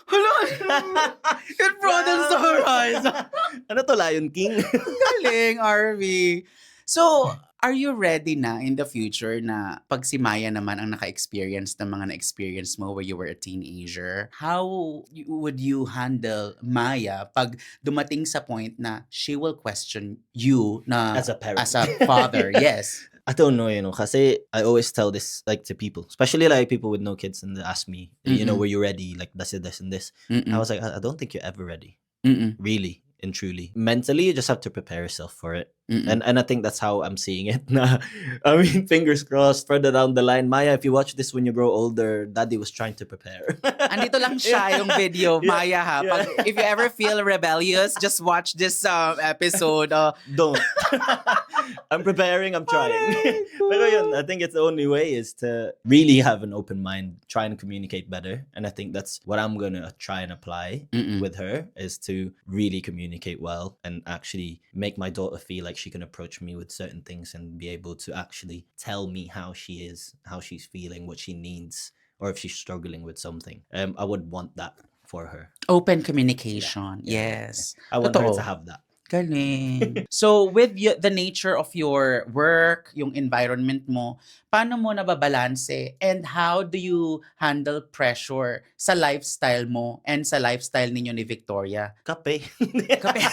It broadens the horizon. Ano to, Lion King? Galing, RV. So, are you ready na in the future na pag si Maya naman ang naka-experience ng mga na-experience mo where you were a teenager, how would you handle Maya pag dumating sa point na she will question you na As a parent. as a father? Yes. I don't know, kasi I always tell this like to people, especially like people with no kids, and they ask me, were you ready? Like this and this. I was like, I don't think you're ever ready. Really and truly. Mentally, you just have to prepare yourself for it. And I think that's how I'm seeing it. I mean, fingers crossed, further down the line, Maya, if you watch this when you grow older, Daddy was trying to prepare. Andito lang siya yung video, Maya ha. Pag, if you ever feel rebellious, just watch this episode. Don't. I'm preparing, I'm trying. Pero yun, I think it's the only way is to really have an open mind, try and communicate better. And I think that's what I'm going to try and apply with her, is to really communicate well and actually make my daughter feel like she can approach me with certain things and be able to actually tell me how she is, how she's feeling, what she needs, or if she's struggling with something. I would want that for her. Open communication. Yes. I want her Totoo. to have that. Galing. So, with the nature of your work, yung environment mo, paano mo nababalanse and how do you handle pressure sa lifestyle mo and sa lifestyle ninyo ni Victoria? Kape. Kape.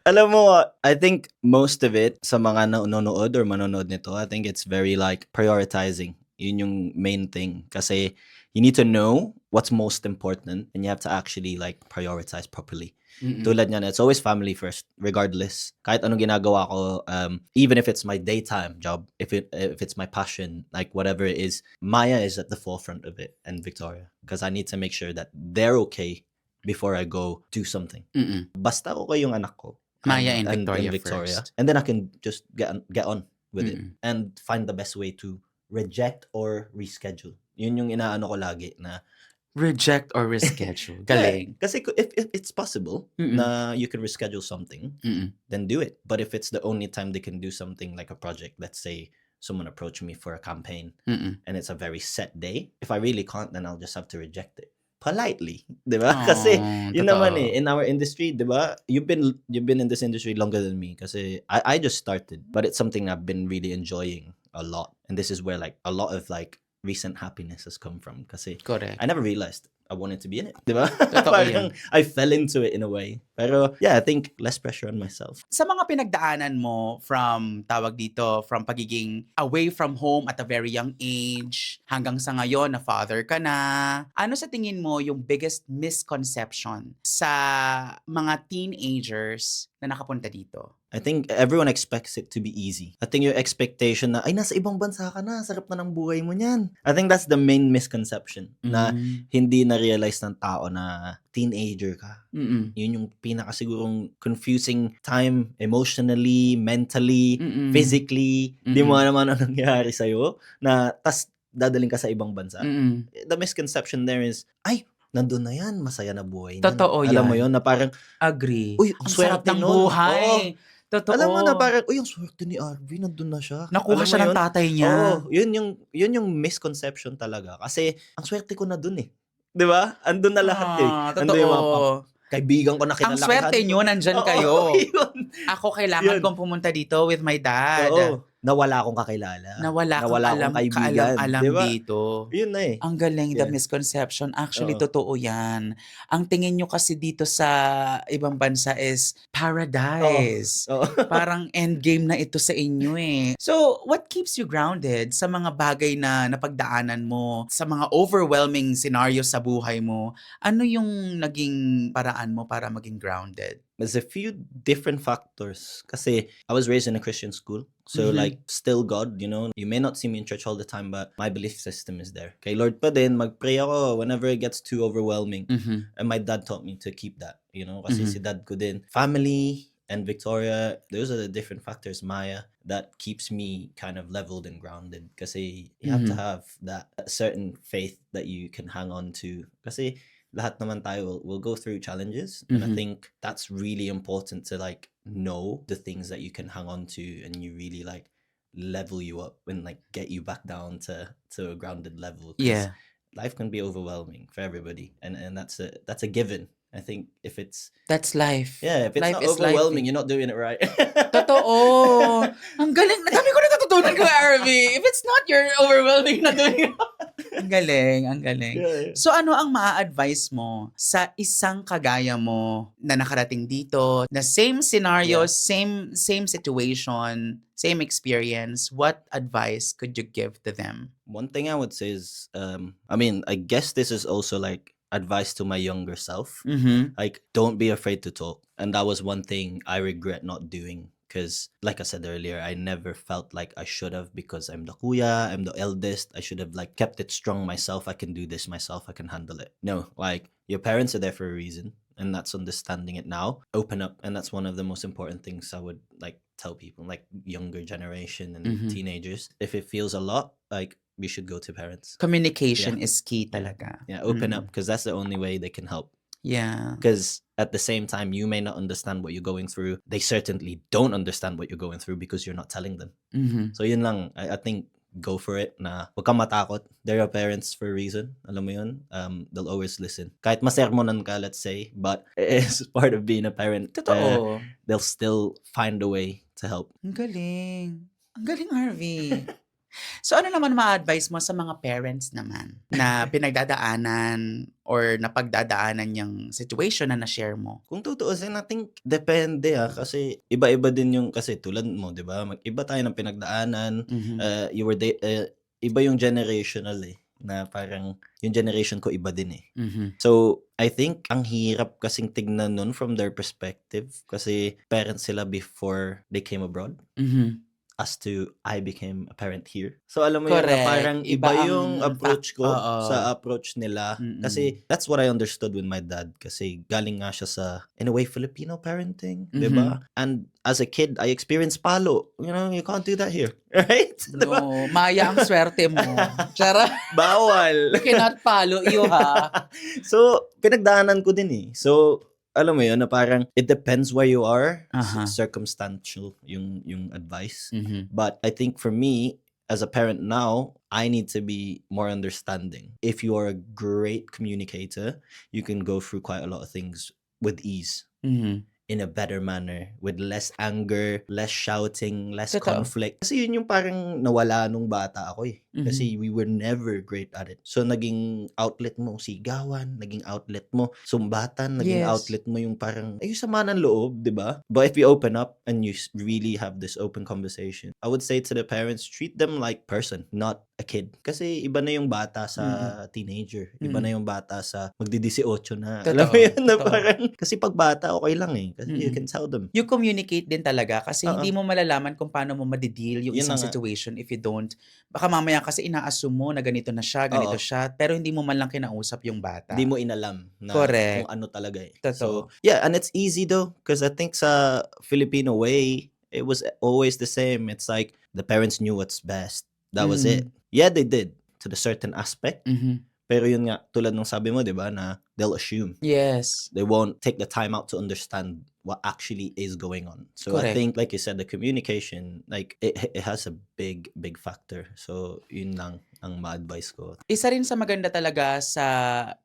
Alam mo, I think most of it sa mga nanonood or manonood nito, I think it's very like prioritizing. Yun yung main thing. Kasi you need to know what's most important and you have to actually like prioritize properly. Tulad niyan, it's always family first, regardless. Kahit anong ginagawa ko, even if it's my daytime job, if it's my passion, like whatever it is, Maya is at the forefront of it and Victoria. Because I need to make sure that they're okay before I go do something. Basta ko yung anak ko. Maya and Victoria first. And then I can just get on with it and find the best way to reject or reschedule. Yun yung inaano ko lagi na Reject or reschedule. Galing. Kasi if it's possible na you can reschedule something, then do it. But if it's the only time they can do something like a project, let's say someone approached me for a campaign and it's a very set day, if I really can't, then I'll just have to reject it. Politely, di ba? Kasi yun naman in our industry, di ba? You've been in this industry longer than me kasi I just started, but it's something I've been really enjoying a lot. And this is where like a lot of like recent happiness has come from kasi Correct. I never realized I wanted to be in it, di ba? Totoo Parang I fell into it in a way. Pero yeah, I think less pressure on myself. Sa mga pinagdaanan mo from pagiging away from home at a very young age hanggang sa ngayon na father ka na, ano sa tingin mo yung biggest misconception sa mga teenagers na nakapunta dito? I think everyone expects it to be easy. I think your expectation na, ay, nasa ibang bansa ka na, sarap na ng buhay mo niyan. I think that's the main misconception na hindi na-realize ng tao na teenager ka. Yun yung pinakasigurong confusing time emotionally, mentally, physically. Di mo naman ano nangyari sa'yo na tas dadaling ka sa ibang bansa. The misconception there is, ay, nandun na yan, masaya na buhay niyan. Totoo yan. Alam mo yun, na parang, Agree. uy, ang sarap swerte ng nun. buhay. Oo. Totoo. Alam mo na parang, uy, ang swerte ni Arvin, nandun na siya. Nakuha Alam siya mo ng yun? tatay niya. Oo, yun yung misconception talaga. Kasi, ang swerte ko na dun eh. Di ba? Andun na lahat eh. Andun yung mga Totoo. kaibigan ko na Ang kinalakihan swerte ko. nyo, nandyan Oo, kayo. yun. Ako kailangan Yun. kong pumunta dito with my dad. Oo. Nawala akong kakilala. Nawala akong akong kaibigan. kaalam-alam Diba? dito. Yun na eh. Ang galing, the Yeah. misconception. Actually, Oo. totoo yan. Ang tingin nyo kasi dito sa ibang bansa is paradise. Oo. Parang endgame na ito sa inyo eh. So, what keeps you grounded sa mga bagay na napagdaanan mo, sa mga overwhelming scenarios sa buhay mo? Ano yung naging paraan mo para maging grounded? There's a few different factors. Kasi I was raised in a Christian school. So Mhm. like, still God, you know. You may not see me in church all the time, but my belief system is there. Kay Lord pa din, mag-pray ako whenever it gets too overwhelming. And my dad taught me to keep that, you know. Kasi Mhm. si dad ko din. Family and Victoria, those are the different factors, Maya, that keeps me kind of leveled and grounded. Kasi you have to have that certain faith that you can hang on to. Kasi lahat naman tayo will go through challenges, and I think that's really important to like know the things that you can hang on to, and you really like level you up and like get you back down to a grounded level. 'Cause Yeah. life can be overwhelming for everybody, and that's a given. I think if it's That's life. if it's Life not is overwhelming, life. you're not doing it right. Totoo. Ang galing. Dami ko natutunan ko, Arvy. If it's not your overwhelming na doing it. Ang galing, ang galing. Yeah. So ano ang maa-advise mo sa isang kagaya mo na nakarating dito, na same scenario, same situation, same experience? What advice could you give to them? One thing I would say is, I mean, I guess this is also like advice to my younger self. Like, don't be afraid to talk. And that was one thing I regret not doing. Because, like I said earlier, I never felt like I should have, because I'm the kuya, I'm the eldest. I should have like kept it strong myself. I can do this myself. I can handle it. No, like, your parents are there for a reason. And that's understanding it now. Open up. And that's one of the most important things I would like tell people, like younger generation and teenagers. If it feels a lot, like, we should go to parents. Communication is key talaga. Yeah, open up, because that's the only way they can help. Yeah. Because at the same time, you may not understand what you're going through. They certainly don't understand what you're going through because you're not telling them. So yun lang, I think, go for it na huwag kang matakot. They're your parents for a reason. Alam mo yun? They'll always listen. Kahit masermonan ka, let's say, but it's part of being a parent. Totoo. They'll still find a way to help. Ang galing. Ang galing, Harvey. So ano naman ma-advise mo sa mga parents naman na pinagdadaanan or napagdadaanan yung situation na na-share mo? Kung tutuusin, I think depende kasi iba-iba din yung, kasi tulad mo, di ba? Iba tayo ng pinagdaanan. Iba yung generational na parang yung generation ko iba din So, I think ang hirap kasing tignan nun from their perspective kasi parents sila before they came abroad. As to I became a parent here. So alam mo yun, na parang iba yung approach ko sa approach nila. Kasi that's what I understood with my dad. Kasi galing nga siya sa, in a way, Filipino parenting. Diba? And as a kid, I experienced palo. You know, you can't do that here. Right? Diba? No, Maya, ang swerte mo. Chara. Bawal. Cannot follow you, ha? So, pinagdaanan ko din So, alam mo yun, na parang it depends where you are. Circumstantial yung advice. But I think for me, as a parent now, I need to be more understanding. If you are a great communicator, you can go through quite a lot of things with ease. In a better manner, with less anger, less shouting, less conflict. Kasi yun yung parang nawala nung bata ako Kasi we were never great at it. So naging outlet mo sigawan, naging outlet mo sumbatan, naging outlet mo yung parang ay sama ng loob, di ba? But if you open up and you really have this open conversation, I would say to the parents, treat them like person, not a kid. Kasi iba na yung bata sa teenager. Iba na yung bata sa magdi-18 na. Alam mo yun, na parang, kasi pag bata, okay lang Kasi you can tell them. You communicate din talaga kasi Oo. hindi mo malalaman kung paano mo ma-deal yung Yun isang na nga. situation if you don't. Baka mamaya kasi ina-assume mo na ganito na siya, ganito Oo. siya, pero hindi mo man lang kinausap yung bata. Hindi mo inalam na Correct. kung ano talaga eh. Totoo. So, yeah, and it's easy though because I think sa Filipino way, it was always the same. It's like the parents knew what's best. That was it. Yeah, they did to the certain aspect. Mhm. Pero yun nga, tulad ng sabi mo, di ba, na they'll assume. Yes. They won't take the time out to understand what actually is going on. So Correct. I think, like you said, the communication, like, it has a big factor. So yun lang ang ma-advise ko. Isa rin sa maganda talaga sa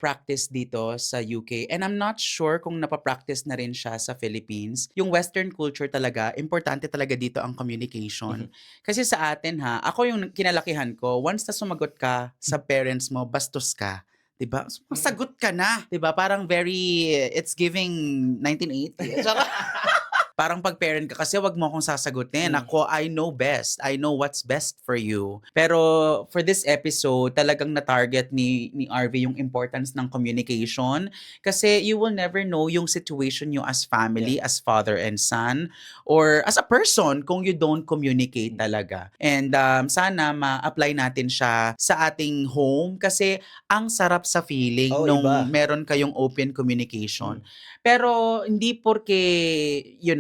practice dito sa UK, and I'm not sure kung napapractice na rin siya sa Philippines, yung Western culture talaga, importante talaga dito ang communication. Kasi sa atin ako yung kinalakihan ko, once na sumagot ka sa parents mo, bastos ka. Diba? Masagot ka na. Diba? Parang it's giving 1980. Parang pag parent ka kasi wag mo akong sasagutin. Ako, I know best. I know what's best for you. Pero for this episode, talagang na-target ni RV yung importance ng communication. Kasi you will never know yung situation nyo as family, as father and son, or as a person kung you don't communicate talaga. And sana ma-apply natin siya sa ating home kasi ang sarap sa feeling nung iba. meron kayong open communication. Pero hindi porke,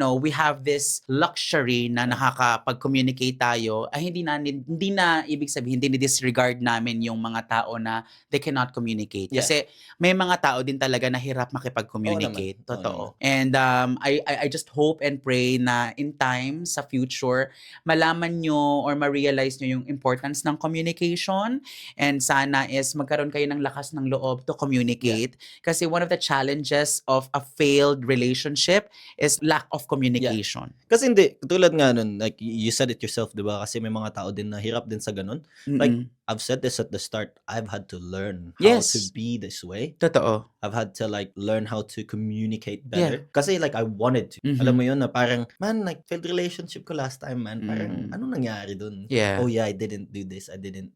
we have this luxury na nakakapag-communicate tayo, ay hindi na ibig sabihin, hindi disregard namin yung mga tao na they cannot communicate. Yeah. Kasi may mga tao din talaga na hirap makipag-communicate. Oo naman. Totoo. And I just hope and pray na in time, sa future, malaman nyo or ma-realize nyo yung importance ng communication, and sana is magkaroon kayo ng lakas ng loob to communicate. Kasi one of the challenges of a failed relationship is lack of communication. Kasi hindi, tulad nga nun, like you said it yourself, di ba? Kasi may mga tao din na hirap din sa ganun. Like, I've said this at the start, I've had to learn how to be this way. Totoo. I've had to like learn how to communicate better. Kasi like I wanted to. Alam mo yun na parang, man, like failed relationship ko last time, man. Parang, ano nangyari dun? Yeah. Oh yeah, I didn't do this. I didn't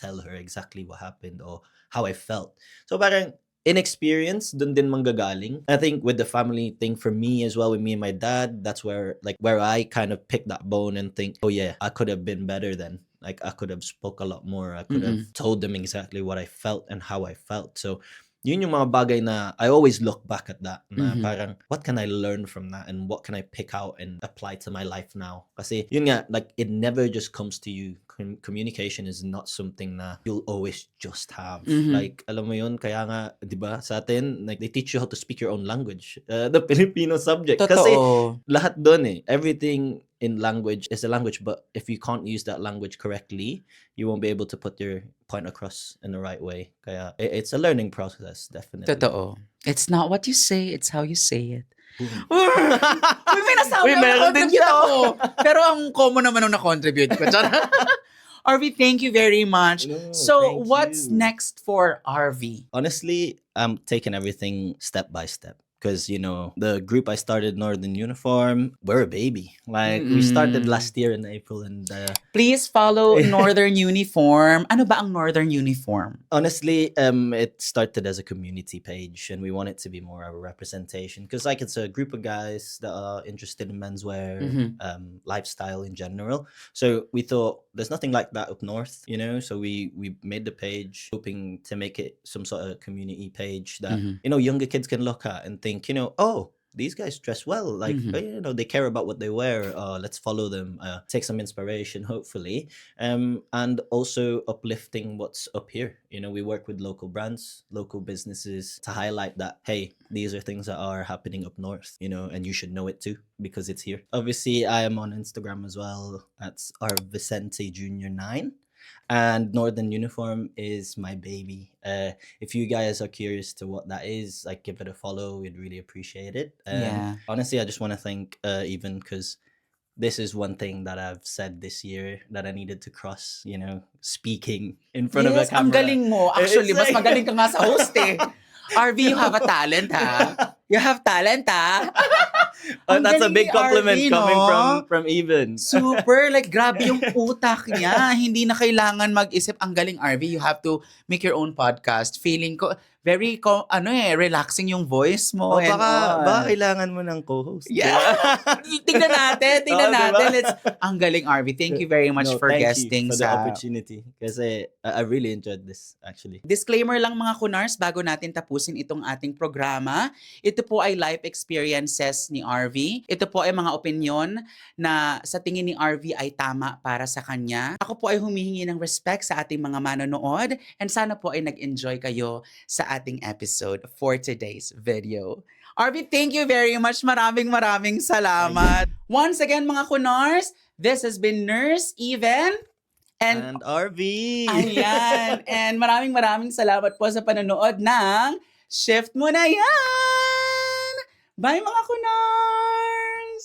tell her exactly what happened or how I felt. So parang, inexperience, dun din manggagaling. I think with the family thing for me as well, with me and my dad, that's where I kind of pick that bone and think, oh yeah, I could have been better then. Like I could have spoke a lot more. I could have told them exactly what I felt and how I felt. So yun yung mga bagay na I always look back at that. Na parang, what can I learn from that? And what can I pick out and apply to my life now? Kasi yun nga, like it never just comes to you. Communication is not something na you'll always just have. Like, alam mo yun, kaya nga, di ba, sa atin, like, they teach you how to speak your own language. The Filipino subject. Totoo. Kasi lahat doon everything in language is a language, but if you can't use that language correctly, you won't be able to put your point across in the right way. Kaya it's a learning process, definitely. Totoo. It's not what you say, it's how you say it. May nasabi meron din siya. Pero ang common naman nung na-contribute ko. RV, thank you very much. No, so, thank what's you. next for RV? Honestly, I'm taking everything step by step. Because, the group I started, Northern Uniform, we're a baby. Like, we started last year in April and... Please follow Northern Uniform. Ano ba ang Northern Uniform? Honestly, it started as a community page and we want it to be more of a representation. Because, like, it's a group of guys that are interested in menswear, lifestyle in general. So, we thought, there's nothing like that up north, So, we made the page hoping to make it some sort of community page that, younger kids can look at and think, oh, these guys dress well. Like, they care about what they wear. Let's follow them. Take some inspiration, hopefully. And also uplifting what's up here. We work with local brands, local businesses to highlight that, hey, these are things that are happening up north, and you should know it too because it's here. Obviously, I am on Instagram as well. That's our Vicente Junior 9. And Northern Uniform is my baby. If you guys are curious to what that is, like give it a follow. We'd really appreciate it. Honestly, I just want to thank Even because this is one thing that I've said this year that I needed to cross, speaking in front of a camera. Ang galing mo. Actually, mas magaling ka nga sa host eh. RV, you have a talent, ha? You have talent, ha? That's a big compliment RV, coming no? from Even. Super, like grabe yung utak niya. Hindi na kailangan mag-isip. Ang galing, RV. You have to make your own podcast. Feeling ko, relaxing yung voice mo. O and all. baka kailangan mo ng co-host. Yeah. Tingnan natin. Oh, diba? Ang galing, RV. Thank you very much for thank guesting you for the sa... opportunity. Kasi I really enjoyed this, actually. Disclaimer lang mga kunars bago natin tapusin itong ating programa. Ito po ay life experiences ni RV. Ito po ay mga opinion na sa tingin ni RV ay tama para sa kanya. Ako po ay humihingi ng respect sa ating mga manonood and sana po ay nag-enjoy kayo sa ating episode for today's video. RV, thank you very much. Maraming salamat. Once again mga kunars, this has been Nurse Even And RV! Ayan. And maraming salamat po sa panonood ng Shift Mo Na Yan! Bye mga kunars!